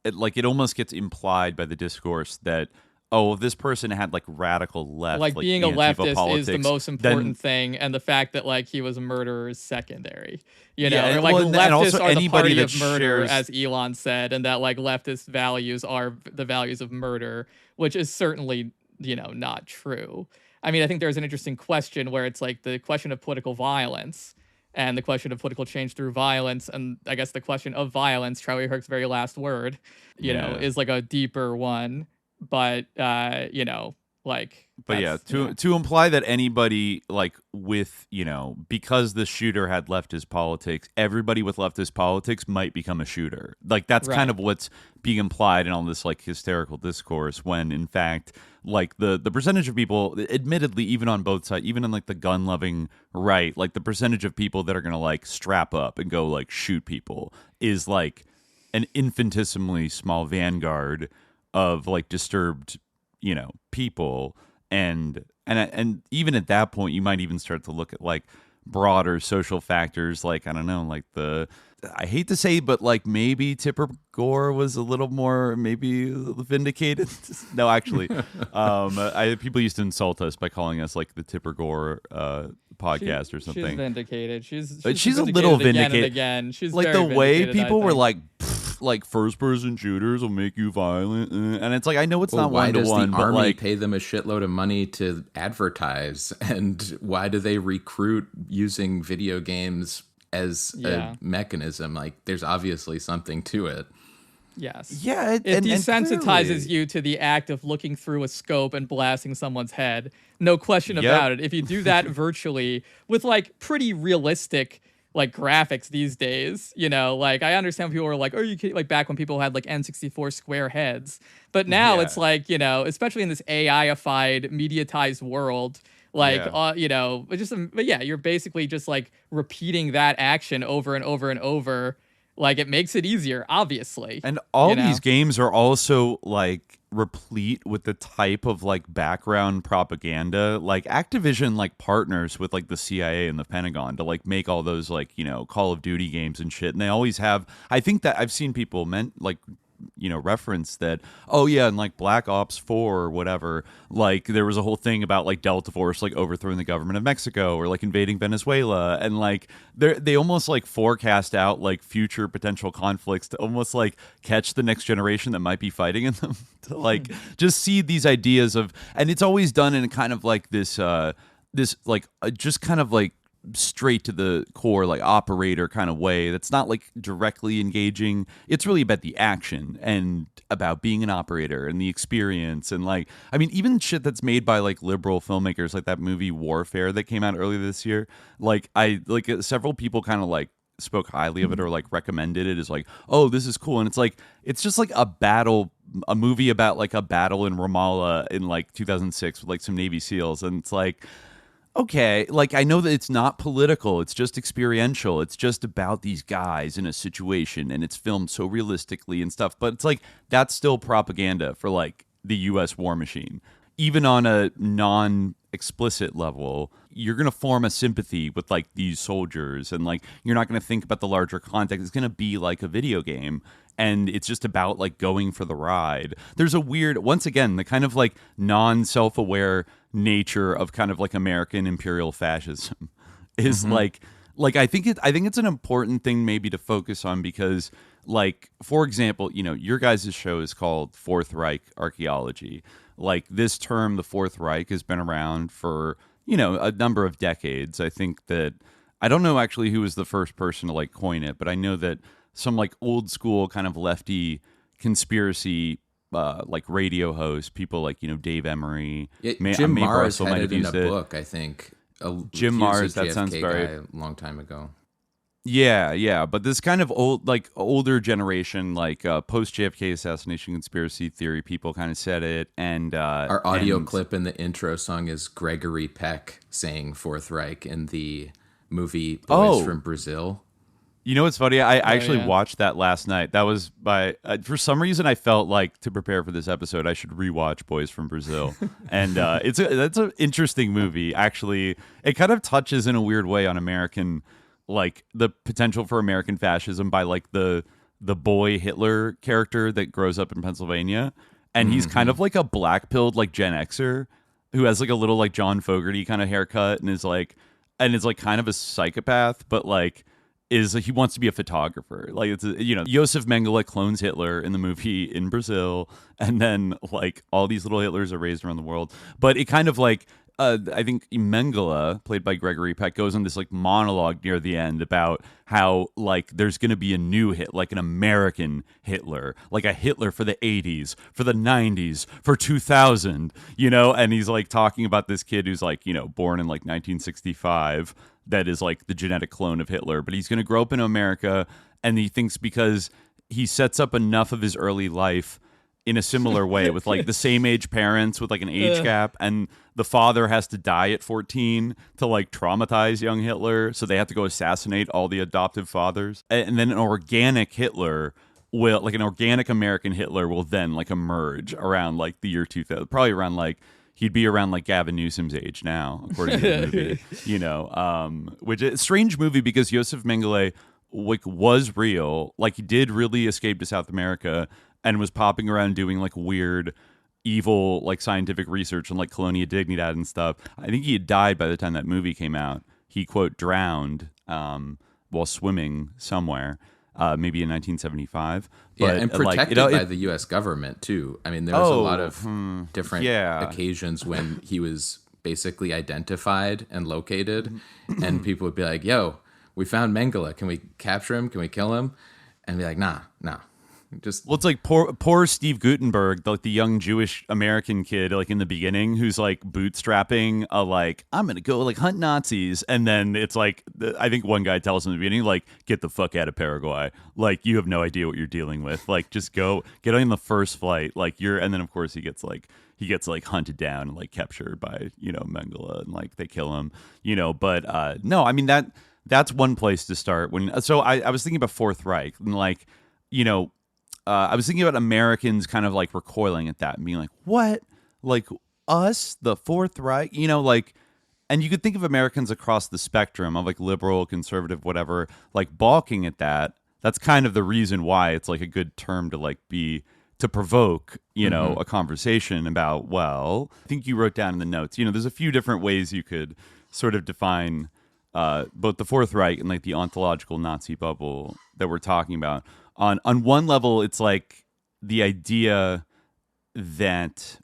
it almost gets implied by the discourse that, oh, if this person had like radical left, like being a leftist politics, is the most important thing, and the fact that like he was a murderer is secondary. You know, yeah, or, like leftists are the party of murder, as Elon said, and that like leftist values are the values of murder, which is certainly, you know, not true. I mean, I think there's an interesting question where it's like the question of political violence and the question of political change through violence, and I guess the question of violence, Charlie Kirk's very last word, you know, is like a deeper one. But you know, like, but yeah, to imply that anybody like with, you know, because the shooter had leftist politics, everybody with leftist politics might become a shooter. Like that's kind of what's being implied in all this like hysterical discourse, when in fact, like the percentage of people, admittedly, even on both sides, even in like the gun loving right, like the percentage of people that are gonna like strap up and go like shoot people is like an infinitesimally small vanguard of like disturbed, you know, people, and even at that point you might even start to look at like broader social factors, like, I don't know, like I hate to say, but like maybe Tipper Gore was a little more maybe vindicated. No, actually, people used to insult us by calling us like the Tipper Gore podcast or something. She's vindicated. She's a little vindicated again. She's like very the way vindicated, people were like first-person shooters will make you violent, and it's like, I know it's not one-to-one, but Army like pay them a shitload of money to advertise, and why do they recruit using video games as a mechanism? Like, there's obviously something to it. Yes. Yeah, it desensitizes you to the act of looking through a scope and blasting someone's head. No question about it. If you do that virtually with like pretty realistic like graphics these days, you know, like I understand people were like, oh, you can, like back when people had like N64 square heads, but now it's like, you know, especially in this AI-ified, mediatized world, like, you know, but yeah, you're basically just like repeating that action over and over and over. Like it makes it easier, obviously. And all these games are also like replete with the type of like background propaganda. Like Activision like partners with like the CIA and the Pentagon to like make all those like, you know, Call of Duty games and shit. And they always have, I think that I've seen people reference that, oh yeah, and like Black Ops 4 or whatever, like there was a whole thing about like Delta Force like overthrowing the government of Mexico or like invading Venezuela, and like they almost like forecast out like future potential conflicts to almost like catch the next generation that might be fighting in them, to like just see these ideas of, and it's always done in kind of like this just kind of like straight to the core, like operator kind of way. That's not like directly engaging. It's really about the action and about being an operator and the experience. And like, I mean, even shit that's made by like liberal filmmakers, like that movie Warfare that came out earlier this year. Like several people kind of like spoke highly of it or like recommended it as like, oh, this is cool. And it's like, it's just like a movie about like a battle in Ramallah in like 2006 with like some Navy SEALs. And it's like, okay, like I know that it's not political, it's just experiential, it's just about these guys in a situation and it's filmed so realistically and stuff, but it's like that's still propaganda for like the US war machine. Even on a non-explicit level, you're going to form a sympathy with like these soldiers and like you're not going to think about the larger context. It's going to be like a video game and it's just about like going for the ride. There's a weird, once again, the kind of like non-self-aware nature of kind of like American imperial fascism is like I think it's an important thing maybe to focus on because like, for example, you know, your guys' show is called Fourth Reich Archaeology. Like this term, the Fourth Reich, has been around for, you know, a number of decades. I think that, I don't know actually who was the first person to like coin it, but I know that some like old school kind of lefty conspiracy like radio hosts, people like, you know, Dave Emery. Yeah, Jim Marrs had it in a book, I think. Jim Marrs, that sounds very... a long time ago. Yeah, but this kind of older generation, like post JFK assassination conspiracy theory, people kind of said it, and our audio clip in the intro song is Gregory Peck saying Fourth Reich in the movie Boys from Brazil. You know what's funny? I actually watched that last night. That was by for some reason I felt like to prepare for this episode I should rewatch Boys from Brazil, and that's an interesting movie. Actually, it kind of touches in a weird way on American. Like the potential for American fascism by like the boy Hitler character that grows up in Pennsylvania. And he's kind of like a black-pilled like Gen Xer who has like a little like John Fogerty kind of haircut and is like kind of a psychopath, but like he wants to be a photographer. Like it's, you know, Josef Mengele clones Hitler in the movie in Brazil. And then like all these little Hitlers are raised around the world. But it kind of like, I think Mengele, played by Gregory Peck, goes on this like monologue near the end about how like there's going to be a new like an American Hitler, like a Hitler for the 80s, for the 90s, for 2000, you know, and he's like talking about this kid who's like, you know, born in like 1965 that is like the genetic clone of Hitler, but he's going to grow up in America and he thinks because he sets up enough of his early life in a similar way with like the same age parents with like an age gap, and the father has to die at 14 to like traumatize young Hitler, so they have to go assassinate all the adoptive fathers, and then an organic Hitler will, like an organic American Hitler will then like emerge around like the year 2000, probably around like he'd be around like Gavin Newsom's age now, according to the movie. You know, which is a strange movie because Josef Mengele like was real, like he did really escape to South America and was popping around doing like weird, evil, like scientific research on like Colonia Dignidad and stuff. I think he had died by the time that movie came out. He, quote, drowned while swimming somewhere, maybe in 1975. But, yeah, and protected by the U.S. government, too. I mean, there was a lot of different occasions when he was basically identified and located, and people would be like, yo, we found Mengele. Can we capture him? Can we kill him? And be like, nah. Well, it's like poor Steve Gutenberg, like the young Jewish American kid, like in the beginning, who's like bootstrapping a like, I'm gonna go like hunt Nazis, and then it's like, I think one guy tells him in the beginning, like, get the fuck out of Paraguay, like you have no idea what you're dealing with, like just go get on the first flight, like and then of course he gets hunted down and like captured by, you know, Mengele, and like they kill him, you know. But no, I mean that's one place to start. So I was thinking about Fourth Reich and like, you know. I was thinking about Americans kind of like recoiling at that and being like, what? Like us, the Fourth Reich? You know, like, and you could think of Americans across the spectrum of like liberal, conservative, whatever, like balking at that. That's kind of the reason why it's like a good term to like to provoke, you know, a conversation about, well, I think you wrote down in the notes, you know, there's a few different ways you could sort of define both the Fourth Reich and like the ontological Nazi bubble that we're talking about. On one level, it's like the idea that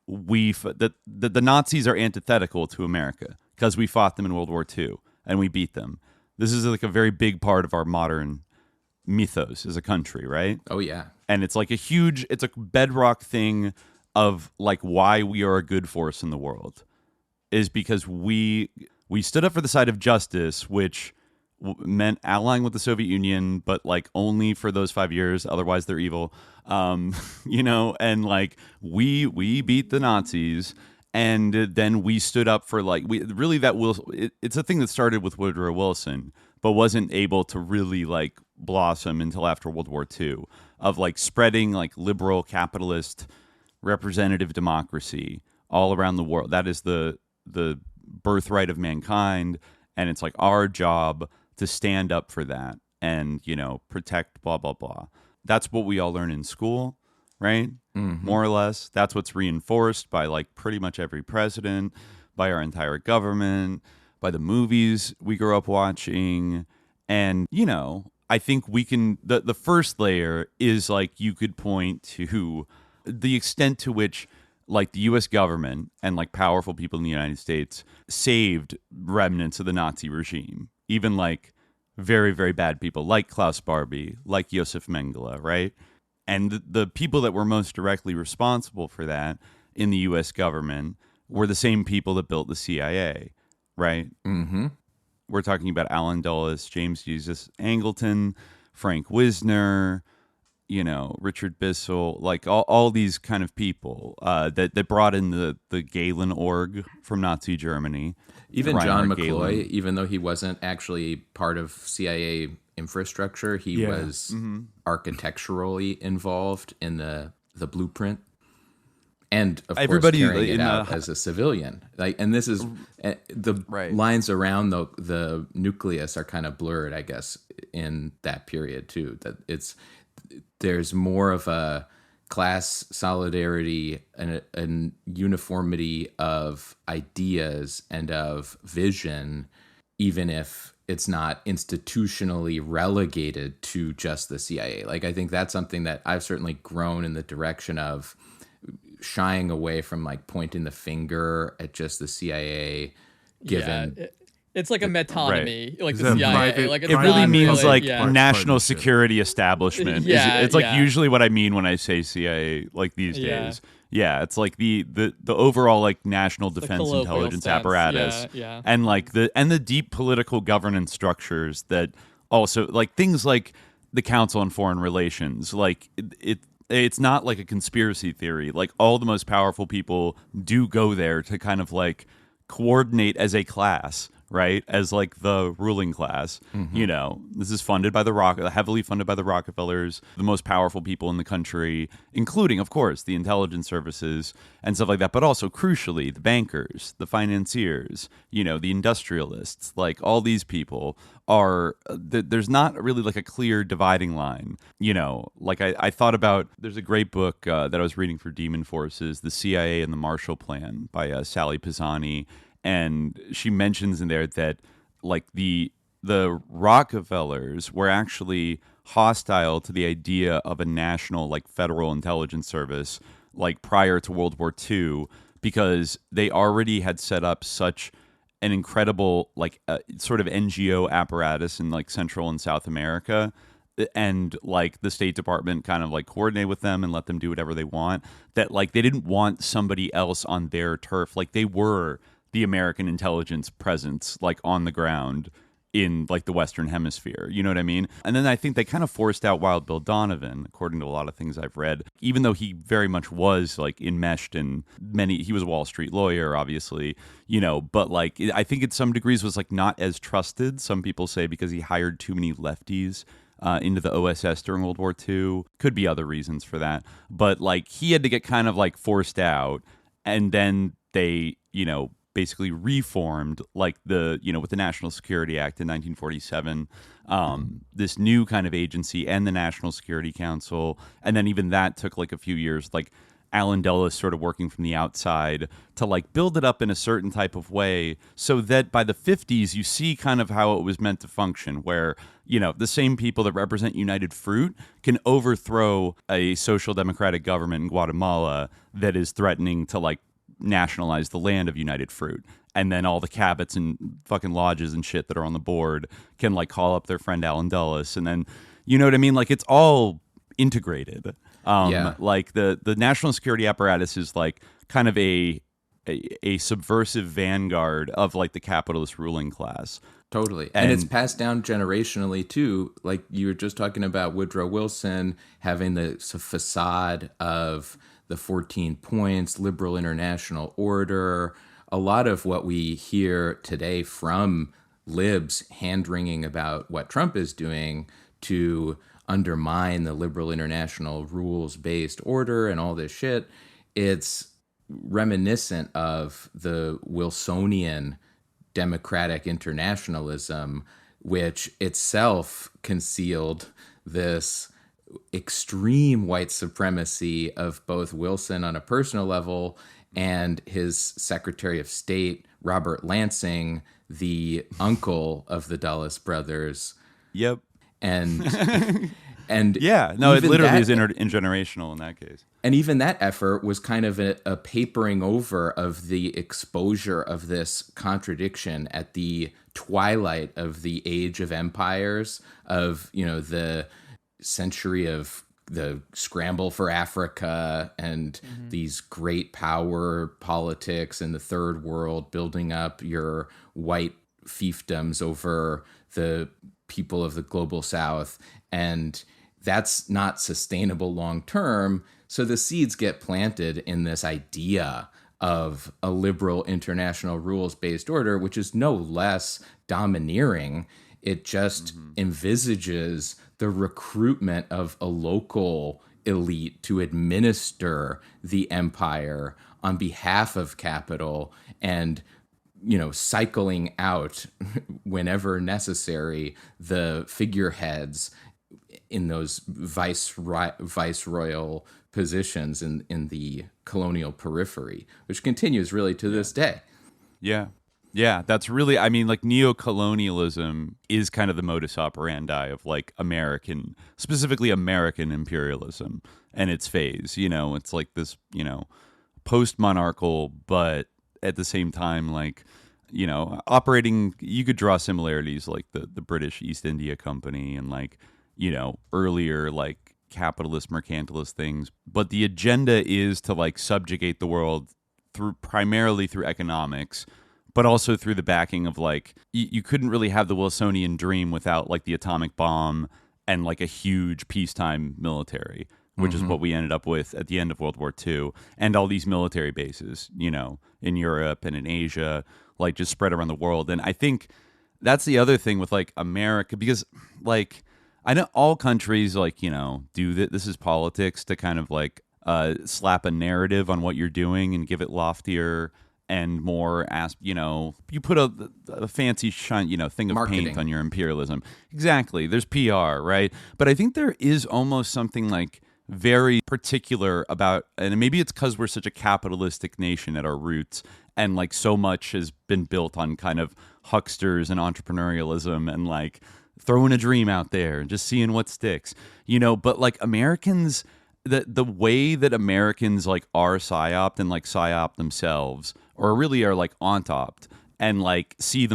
the Nazis are antithetical to America because we fought them in World War II. and we beat them. This is like a very big part of our modern mythos as a country, right? Oh, yeah. And it's like it's a bedrock thing of like why we are a good force in the world is because we stood up for the side of justice, which meant allying with the Soviet Union, but like only for those 5 years. Otherwise, they're evil. And like we beat the Nazis, and then we stood up for like it's a thing that started with Woodrow Wilson, but wasn't able to really like blossom until after World War II, of like spreading like liberal capitalist representative democracy all around the world. That is the birthright of mankind, and it's like our job to stand up for that and, protect blah, blah, blah. That's what we all learn in school, right? Mm-hmm. More or less. That's what's reinforced by like pretty much every president, by our entire government, by the movies we grew up watching. And, I think we can, the first layer is like you could point to the extent to which like the U.S. government and like powerful people in the United States saved remnants of the Nazi regime, even like very, very bad people like Klaus Barbie, like Josef Mengele, right? And the people that were most directly responsible for that in the U.S. government were the same people that built the CIA, right? Mm-hmm. We're talking about Allen Dulles, James Jesus Angleton, Frank Wisner, Richard Bissell, like all these kind of people that brought in the Galen org from Nazi Germany. Even John McCloy, Galen. even though he wasn't actually part of CIA infrastructure, he was architecturally involved in the blueprint. And of course, carrying it out as a civilian. Like, and this is the lines around the nucleus are kind of blurred, I guess, in that period too. That there's more of a class solidarity and a uniformity of ideas and of vision, even if it's not institutionally relegated to just the CIA. Like, I think that's something that I've certainly grown in the direction of shying away from like pointing the finger at just the CIA, given it's like a metonymy, like the CIA. Private, like it really means really, like national security establishment. It's like usually what I mean when I say CIA, like these days. Yeah, it's like the overall like national defense intelligence apparatus, and like the deep political governance structures that also like things like the Council on Foreign Relations, like it's not like a conspiracy theory. Like all the most powerful people do go there to kind of like coordinate as a class, right? As like the ruling class. Mm-hmm. This is funded by heavily funded by the Rockefellers, the most powerful people in the country, including, of course, the intelligence services and stuff like that, but also crucially the bankers, the financiers, the industrialists. Like all these people are there's not really like a clear dividing line. Like I thought about, there's a great book that I was reading for Demon Forces, The CIA and the Marshall Plan by Sally Pisani. And she mentions in there that like the Rockefellers were actually hostile to the idea of a national like federal intelligence service like prior to World War II, because they already had set up such an incredible like sort of NGO apparatus in like Central and South America, and like the State Department kind of like coordinate with them and let them do whatever they want, that like they didn't want somebody else on their turf. Like they were the American intelligence presence like on the ground in like the Western Hemisphere. You know what I mean? And then I think they kind of forced out Wild Bill Donovan, according to a lot of things I've read, even though he very much was like enmeshed in he was a Wall Street lawyer, obviously, but like I think at some degrees was like not as trusted, some people say, because he hired too many lefties into the OSS during World War II. Could be other reasons for that. But like he had to get kind of like forced out, and then they, basically reformed like with the National Security Act in 1947, this new kind of agency and the National Security Council. And then even that took like a few years, like Allen Dulles sort of working from the outside to like build it up in a certain type of way, so that by the 50s you see kind of how it was meant to function, where the same people that represent United Fruit can overthrow a social democratic government in Guatemala that is threatening to like nationalize the land of United Fruit. And then all the Cabots and fucking lodges and shit that are on the board can like call up their friend Alan Dulles. And then, you know what I mean? Like it's all integrated. Like the national security apparatus is like kind of a subversive vanguard of like the capitalist ruling class. Totally. And it's passed down generationally too. Like you were just talking about Woodrow Wilson having the facade of the 14 points, liberal international order. A lot of what we hear today from libs hand-wringing about what Trump is doing to undermine the liberal international rules-based order and all this shit, it's reminiscent of the Wilsonian democratic internationalism, which itself concealed this extreme white supremacy of both Wilson on a personal level and his Secretary of State, Robert Lansing, the uncle of the Dulles brothers. Yep. And yeah, no, it literally is intergenerational in that case. And even that effort was kind of a papering over of the exposure of this contradiction at the twilight of the age of empires, of, you know, the century of the scramble for Africa and these great power politics in the third world, building up your white fiefdoms over the people of the global south. And that's not sustainable long term. So the seeds get planted in this idea of a liberal international rules-based order, which is no less domineering. It just envisages the recruitment of a local elite to administer the empire on behalf of capital and, you know, cycling out whenever necessary the figureheads in those viceroyal positions in the colonial periphery, which continues really to this day. Yeah. Yeah, that's really, I mean, like neo-colonialism is kind of the modus operandi of like American, specifically American imperialism and its phase. You know, it's like this, you know, post-monarchical, but at the same time, like, you know, operating, you could draw similarities like the British East India Company and like, you know, earlier like capitalist, mercantilist things. But the agenda is to like subjugate the world primarily through economics, but also through the backing of like, you couldn't really have the Wilsonian dream without like the atomic bomb and like a huge peacetime military, which is what we ended up with at the end of World War II, and all these military bases, you know, in Europe and in Asia, like just spread around the world. And I think that's the other thing with like America, because like, I know all countries like, you know, do that. This is politics to kind of like slap a narrative on what you're doing and give it loftier and more, you know, you put a fancy shine, you know, thing of marketing, paint on your imperialism. Exactly. There's PR, right? But I think there is almost something like very particular about, and maybe it's because we're such a capitalistic nation at our roots, and like so much has been built on kind of hucksters and entrepreneurialism and like throwing a dream out there and just seeing what sticks, you know. But like Americans, the way that Americans like are psyoped and like psyop themselves, or really are like ontopped and like see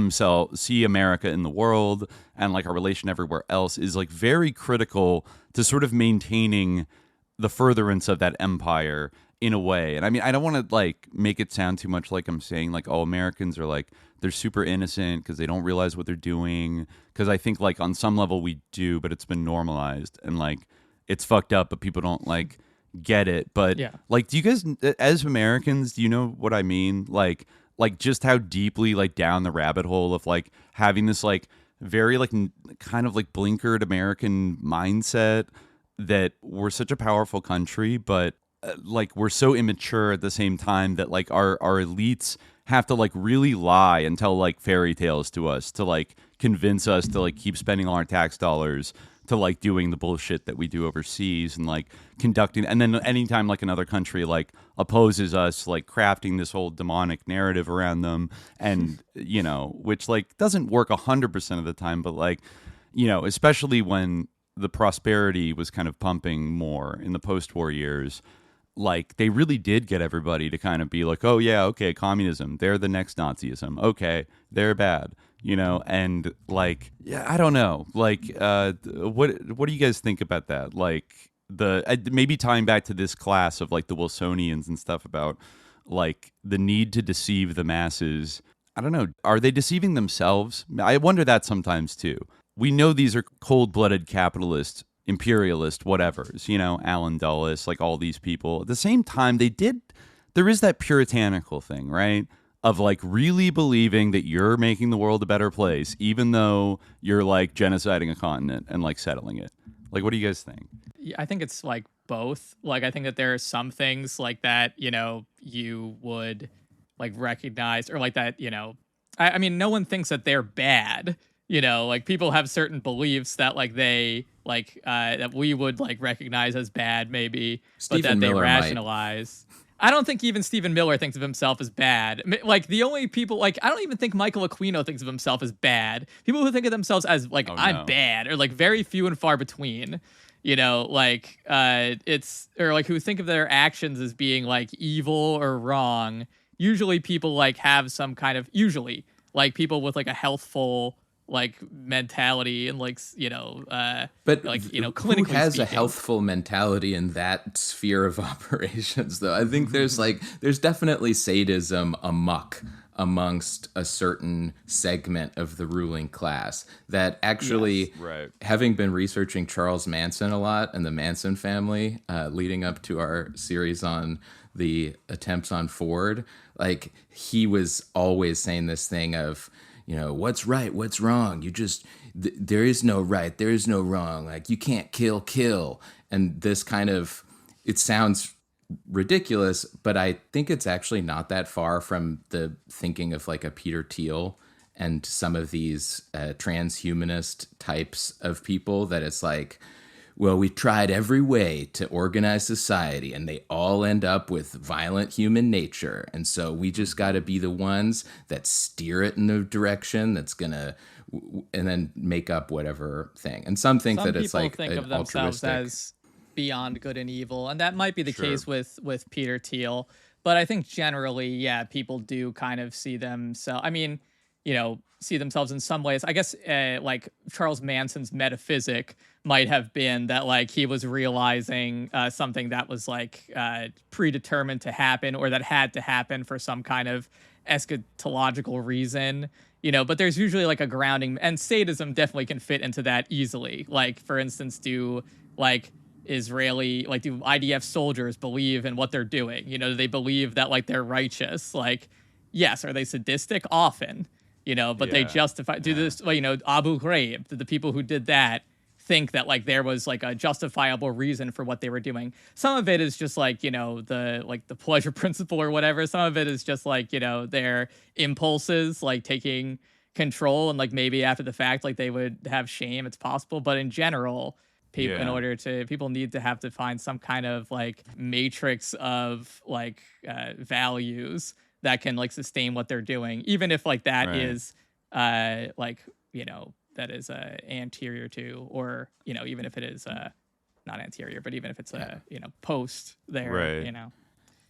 America in the world and like our relation everywhere else, is like very critical to sort of maintaining the furtherance of that empire in a way. And I mean, I don't want to like make it sound too much like I'm saying like, oh, Americans are like, they're super innocent because they don't realize what they're doing. Because I think like on some level we do, but it's been normalized and like it's fucked up, but people don't like get it. But like, do you guys as Americans, do you know what I mean? Like just how deeply like down the rabbit hole of like having this like very like kind of like blinkered American mindset that we're such a powerful country, but like we're so immature at the same time that like our elites have to like really lie and tell like fairy tales to us to like convince us to like keep spending all our tax dollars to like doing the bullshit that we do overseas and like conducting. And then anytime like another country like opposes us, like crafting this whole demonic narrative around them, and you know, which like doesn't work 100% of the time, but like, you know, especially when the prosperity was kind of pumping more in the post-war years, like they really did get everybody to kind of be like, oh yeah, okay, communism, they're the next Nazism, okay, they're bad, and like, yeah, I don't know, like, what do you guys think about that? Like maybe tying back to this class of like the Wilsonians and stuff about like the need to deceive the masses. I don't know, are they deceiving themselves? I wonder that sometimes too. We know these are cold-blooded capitalists, imperialist whatevers, Alan Dulles, like all these people. At the same time, there is that puritanical thing, right? Of like really believing that you're making the world a better place, even though you're like genociding a continent and like settling it. Like, what do you guys think? Yeah, I think it's like both. Like, I think that there are some things like that, you would like recognize, or like that, I mean, no one thinks that they're bad. Like people have certain beliefs that like they like that we would like recognize as bad maybe, but that they rationalize. I don't think even Stephen Miller thinks of himself as bad. Like the only people, like I don't even think Michael Aquino thinks of himself as bad. People who think of themselves as like I'm bad are like very few and far between. It's or like who think of their actions as being like evil or wrong. Usually people like have some kind of like people with like a healthful like mentality and like but like clinically who has speaking. A healthful mentality in that sphere of operations though? I think there's definitely sadism amongst a certain segment of the ruling class that actually, yes, right. Having been researching Charles Manson a lot and the Manson family leading up to our series on the attempts on Ford, like he was always saying this thing of, what's right, what's wrong? There is no right, there is no wrong. Like you can't kill. And this kind of, it sounds ridiculous, but I think it's actually not that far from the thinking of like a Peter Thiel and some of these transhumanist types of people, that it's like, well, we tried every way to organize society and they all end up with violent human nature. And so we just got to be the ones that steer it in the direction that's going to, and then make up whatever thing. And some think that it's like think of themselves as beyond good and evil. And that might be the case with Peter Thiel. But I think generally, yeah, people do kind of see themselves. I mean, see themselves in some ways. I guess like Charles Manson's metaphysic might have been that like he was realizing something that was like predetermined to happen, or that had to happen for some kind of eschatological reason, but there's usually like a grounding, and sadism definitely can fit into that easily. Like, for instance, do IDF soldiers believe in what they're doing? Do they believe that like they're righteous? Like, yes. Are they sadistic? Often. But they justify, this, Abu Ghraib, the people who did that think that like there was like a justifiable reason for what they were doing. Some of it is just like, the pleasure principle or whatever. Some of it is just like, their impulses, like taking control, and like maybe after the fact, like they would have shame. It's possible. But in general, people need to have to find some kind of like matrix of like values that can like sustain what they're doing, even if like that is that is anterior to, or even if it is not anterior, but even if it's post there, right.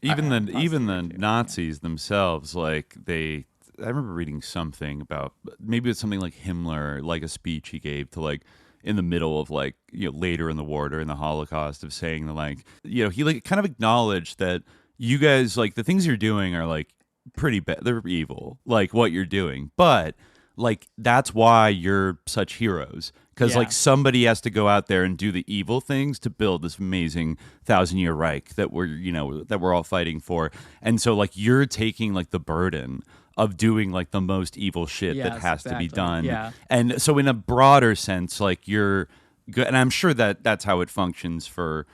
Even the Nazis themselves, like I remember reading something about, maybe it's something like Himmler, like a speech he gave to like in the middle of like later in the war during the Holocaust, of saying that like he like kind of acknowledged that you guys, like the things you're doing are like pretty bad, they're evil, like what you're doing, but like that's why you're such heroes, because like somebody has to go out there and do the evil things to build this amazing 1,000-year Reich that we're all fighting for. And so like you're taking like the burden of doing like the most evil shit that has to be done. Yeah. And so in a broader sense, like you're good, and I'm sure that that's how it functions for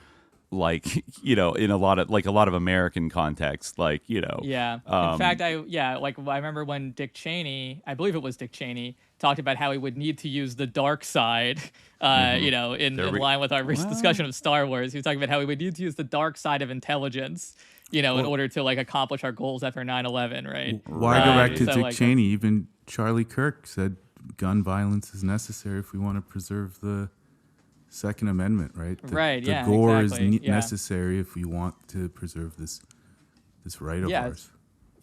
like in a lot of American context, like in fact, I remember when Dick Cheney, I believe it was Dick Cheney, talked about how he would need to use the dark side in line with our recent discussion of Star Wars. He was talking about how we would need to use the dark side of intelligence in order to like accomplish our goals after 9/11, right? Why go back to Dick Cheney? Even Charlie Kirk said gun violence is necessary if we want to preserve the Second Amendment, right? Right, the yeah, gore exactly, is necessary if we want to preserve this right of ours.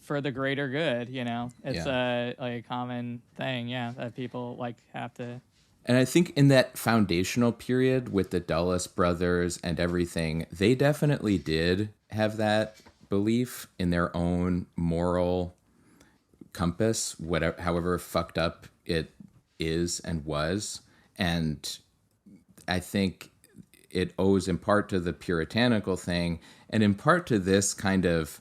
For the greater good, it's a common thing, that people have to. And I think in that foundational period with the Dulles brothers and everything, they definitely did have that belief in their own moral compass, whatever, however fucked up it is and was. And I think it owes in part to the puritanical thing and in part to this kind of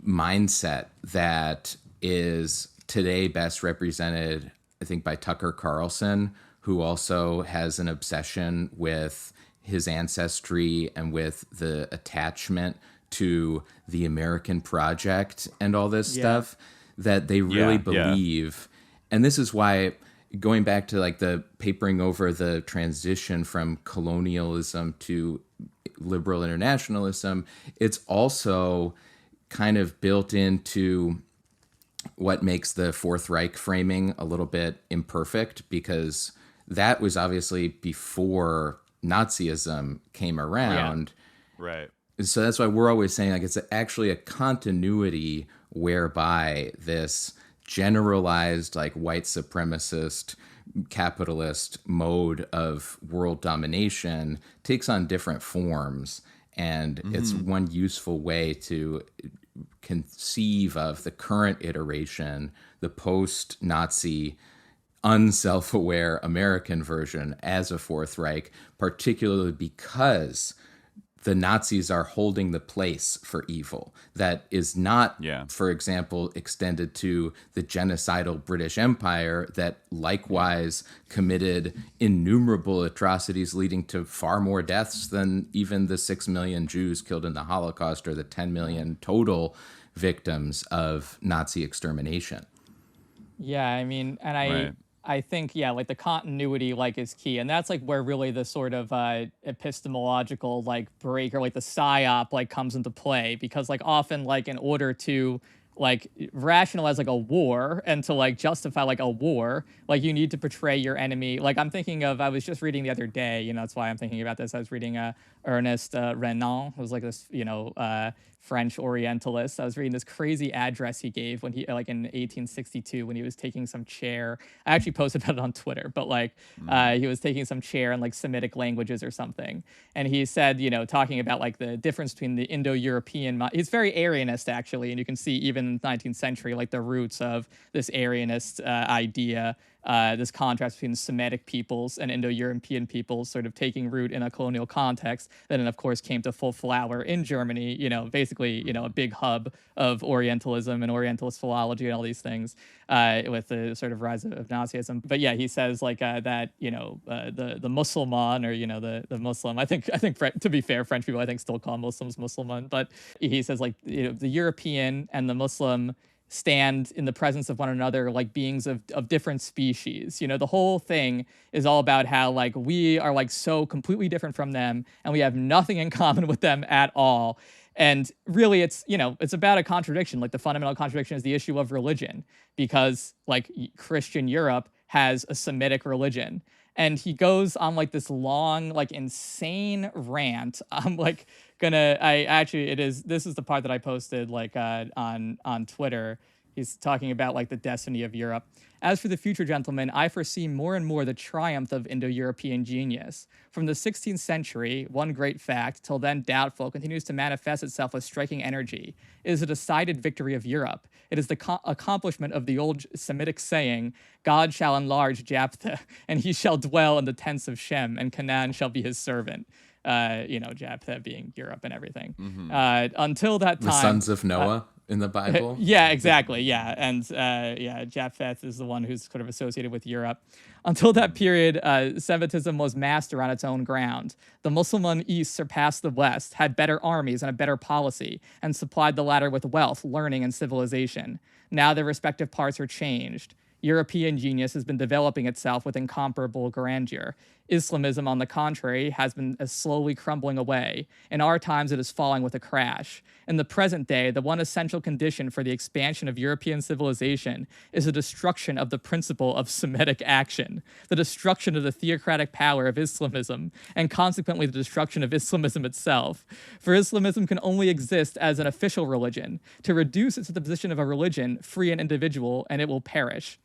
mindset that is today best represented, I think, by Tucker Carlson, who also has an obsession with his ancestry and with the attachment to the American project and all this stuff, that they really believe. And this is why, going back to the papering over the transition from colonialism to liberal internationalism, it's also kind of built into what makes the Fourth Reich framing a little bit imperfect, because that was obviously before Nazism came around. Yeah. Right. So that's why we're always saying it's actually a continuity whereby this generalized white supremacist capitalist mode of world domination takes on different forms. And it's one useful way to conceive of the current iteration, the post-Nazi, unself-aware American version as a Fourth Reich, particularly because the Nazis are holding the place for evil that is not, for example, extended to the genocidal British Empire that likewise committed innumerable atrocities leading to far more deaths than even the 6 million Jews killed in the Holocaust or the 10 million total victims of Nazi extermination. Yeah, I mean, and I think, the continuity, is key. And that's, where really the sort of epistemological, break, or, the psyop, comes into play. Because, often, in order to, rationalize, a war and to, justify, a war, you need to portray your enemy. I'm thinking of, I was just reading the other day, that's why I'm thinking about this. I was reading Ernest Renan, who was, this, French Orientalist. I was reading this crazy address he gave when he, in 1862, when he was taking some chair. I actually posted about it on Twitter, but he was taking some chair in Semitic languages or something. And he said, talking about the difference between the Indo-European, he's very Aryanist actually. And you can see even in the 19th century, the roots of this Aryanist idea, this contrast between Semitic peoples and Indo-European peoples sort of taking root in a colonial context that then, of course, came to full flower in Germany, basically, a big hub of Orientalism and Orientalist philology and all these things with the sort of rise of Nazism. But yeah, he says that, the Mussulman or, the Muslim, I think to be fair, French people, I think, still call Muslims Mussulman. But he says the European and the Muslim stand in the presence of one another like beings of different species. The whole thing is all about how we are so completely different from them and we have nothing in common with them at all. And really it's about a contradiction. The fundamental contradiction is the issue of religion, because Christian Europe has a Semitic religion. And he goes on this long, insane rant. I'm this is the part that I posted on Twitter. He's talking about the destiny of Europe. As for the future, gentlemen, I foresee more and more the triumph of Indo-European genius. From the 16th century, one great fact, till then doubtful, continues to manifest itself with striking energy. It is a decided victory of Europe. It is the accomplishment of the old Semitic saying, God shall enlarge Japheth, and he shall dwell in the tents of Shem, and Canaan shall be his servant. Japheth being Europe and everything. Until that time... The sons of Noah in the Bible? Yeah, exactly, yeah. And Japheth is the one who's sort of associated with Europe. Until that period, Semitism was master on its own ground. The Mussulman East surpassed the West, had better armies and a better policy, and supplied the latter with wealth, learning, and civilization. Now their respective parts are changed. European genius has been developing itself with incomparable grandeur. Islamism, on the contrary, has been slowly crumbling away. In our times, it is falling with a crash. In the present day, the one essential condition for the expansion of European civilization is the destruction of the principle of Semitic action, the destruction of the theocratic power of Islamism, and consequently the destruction of Islamism itself. For Islamism can only exist as an official religion. To reduce it to the position of a religion, free and individual, and it will perish.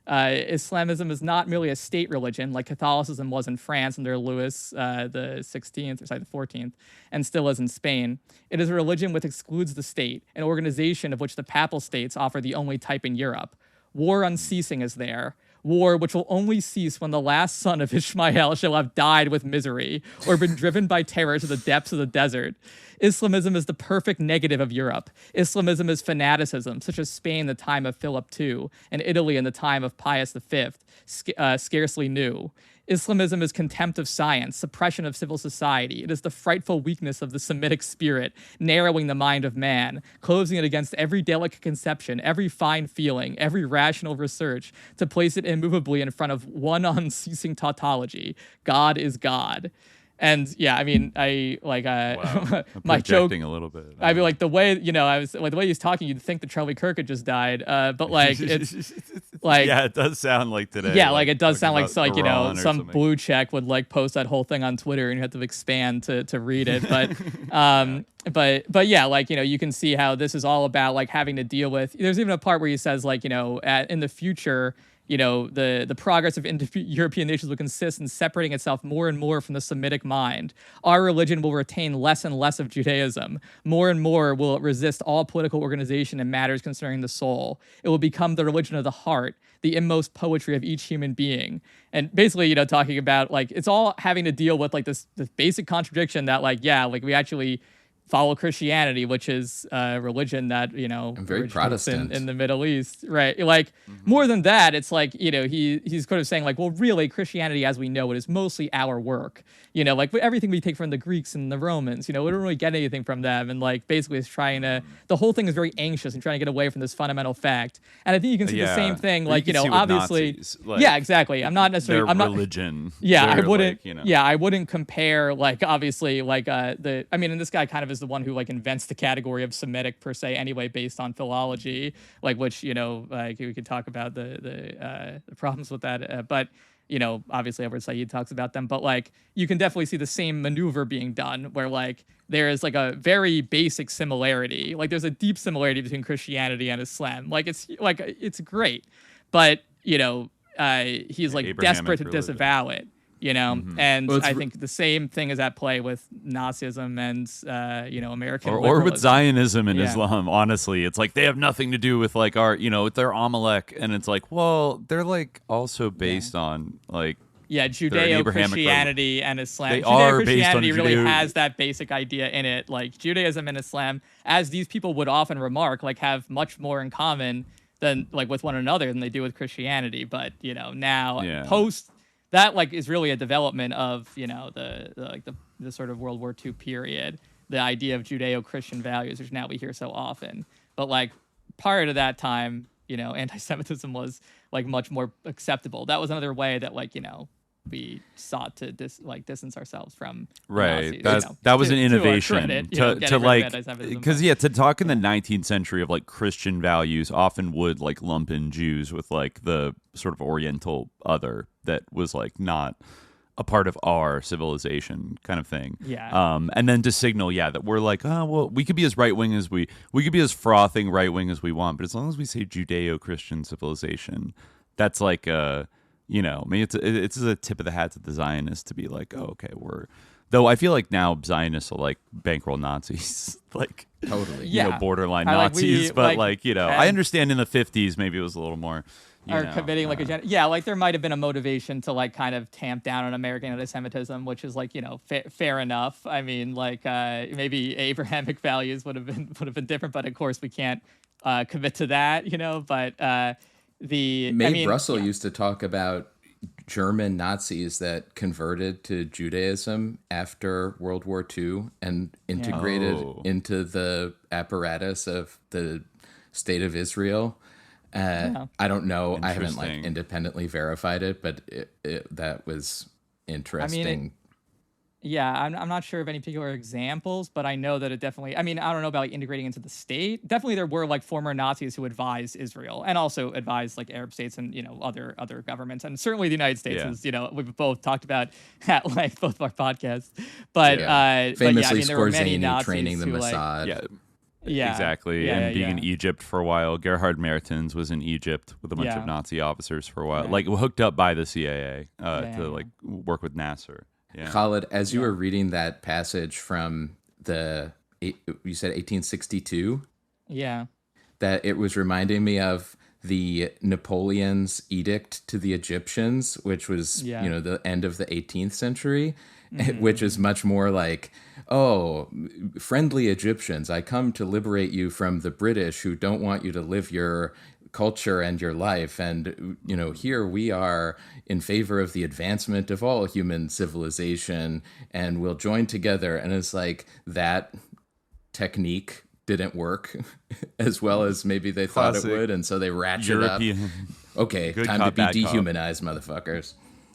Islamism is not merely a state religion like Catholicism was in France under Louis the 14th, and still is in Spain. It is a religion which excludes the state, an organization of which the papal states offer the only type in Europe. War unceasing is there. War which will only cease when the last son of Ishmael shall have died with misery or been driven by terror to the depths of the desert. Islamism is the perfect negative of Europe. Islamism is fanaticism, such as Spain in the time of Philip II and Italy in the time of Pius V scarcely knew. Islamism is contempt of science, suppression of civil society. It is the frightful weakness of the Semitic spirit, narrowing the mind of man, closing it against every delicate conception, every fine feeling, every rational research, to place it immovably in front of one unceasing tautology. God is God. And yeah, I mean, I like wow. my joke a little bit. I mean, like the way I was like the way he's talking, you'd think that Charlie Kirk had just died. But like it's like yeah, it does sound like today. Yeah, like it does sound like so, like Iran some something. blue check would like post that whole thing on Twitter and you have to expand to read it. But but yeah, like you can see how this is all about like having to deal with. There's even a part where he says like in the future. The progress of European nations will consist in separating itself more and more from the Semitic mind. Our religion will retain less and less of Judaism. More and more will it resist all political organization and matters concerning the soul. It will become the religion of the heart, the inmost poetry of each human being. And basically, talking about like it's all having to deal with like this basic contradiction that like we actually follow Christianity, which is a religion that, very Protestant in the Middle East, right? Like more than that, it's like, he's kind of saying like, well, really Christianity as we know it is mostly our work, like everything we take from the Greeks and the Romans, we don't really get anything from them. And like, basically it's trying to, the whole thing is very anxious and trying to get away from this fundamental fact. And I think you can see the same thing, like, obviously, Nazis, like, yeah, exactly. I'm not necessarily, I'm not religion. Yeah. I wouldn't, I wouldn't compare like, obviously like and this guy kind of is the one who like invents the category of Semitic per se anyway, based on philology, like which like we could talk about the problems with that, but obviously Edward Said talks about them, but like you can definitely see the same maneuver being done where like there is like a very basic similarity, like there's a deep similarity between Christianity and Islam, like it's great, but he's like Abrahamic desperate to religion. Disavow it. And I think the same thing is at play with Nazism and American or with Zionism and Yeah. Islam. Honestly, it's like they have nothing to do with like our with their Amalek, and it's like, well, they're like also based on like Judeo-Christianity and Islam. They are based on Judeo-Christianity really Judeo- has that basic idea in it. Like Judaism and Islam, as these people would often remark, like have much more in common than like with one another than they do with Christianity. But now post. That like is really a development of the sort of World War II period, the idea of Judeo-Christian values, which now we hear so often. But like prior to that time, anti-Semitism was like much more acceptable. That was another way that like we sought to distance ourselves from right. Nazis, That was an to our innovation credit, to getting rid of like anti-Semitism. because to talk in the 19th century of like Christian values often would like lump in Jews with like the sort of Oriental other that was like not a part of our civilization kind of thing. Yeah. And then to signal, that we're like, oh well, we could be as right wing as we could be as frothing right wing as we want, but as long as we say Judeo-Christian civilization, that's like maybe it's a tip of the hat to the Zionists to be like, oh, okay, though I feel like now Zionists will like bankroll Nazis, like totally, borderline Like Nazis, but and I understand in the 50s maybe it was a little more. Committing like like there might have been a motivation to like kind of tamp down on American anti-Semitism, which is like fair enough. I mean, like maybe Abrahamic values would have been different, but of course we can't commit to that, But Russell used to talk about German Nazis that converted to Judaism after World War II and integrated into the apparatus of the State of Israel. I don't know. I haven't like independently verified it, but that was interesting. I'm not sure of any particular examples, but I know that it definitely, I don't know about like integrating into the state. Definitely there were like former Nazis who advised Israel and also advised like Arab states and, other governments. And certainly the United States is, we've both talked about at length, both of our podcasts. But, famously there were many Skorzeny Nazis training the who, Mossad. Yeah, exactly. And being in Egypt for a while. Gerhard Mertens was in Egypt with a bunch of Nazi officers for a while, like hooked up by the CIA to like work with Nasser. Yeah. Khalid, as you were reading that passage from you said 1862? Yeah. That it was reminding me of the Napoleon's edict to the Egyptians, which was, the end of the 18th century, which is much more like, oh, friendly Egyptians, I come to liberate you from the British who don't want you to live your culture and your life. And, here we are in favor of the advancement of all human civilization, and we'll join together. And it's like that technique didn't work as well as maybe they thought it would. And so they ratchet up. Okay, time to be dehumanized, motherfuckers.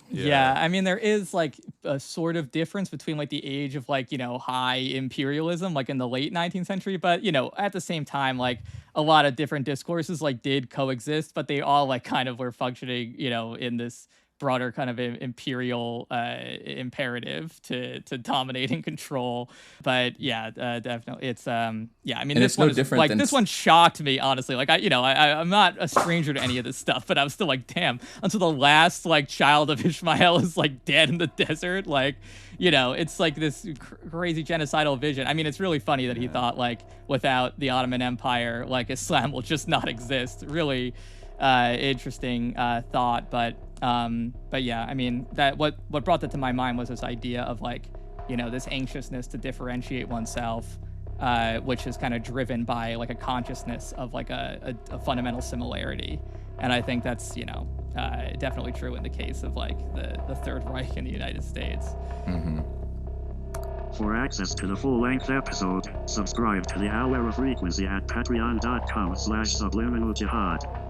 Yeah, there is like a sort of difference between like the age of like, high imperialism, like in the late 19th century. But, at the same time, like a lot of different discourses like did coexist, but they all like kind of were functioning, in this broader kind of imperial imperative to dominate and control. But definitely it's this one is like this one shocked me, honestly. Like I'm not a stranger to any of this stuff, but I was still like, damn, until the last like child of Ishmael is like dead in the desert. Like, it's like this crazy genocidal vision. It's really funny that he thought like without the Ottoman Empire, like Islam will just not exist. Really interesting thought, but that what brought that to my mind was this idea of like, this anxiousness to differentiate oneself, which is kind of driven by like a consciousness of like a fundamental similarity. And I think that's, definitely true in the case of like the Third Reich in the United States. Mm-hmm. For access to the full-length episode, subscribe to the Hour of Frequency at patreon.com/subliminaljihad.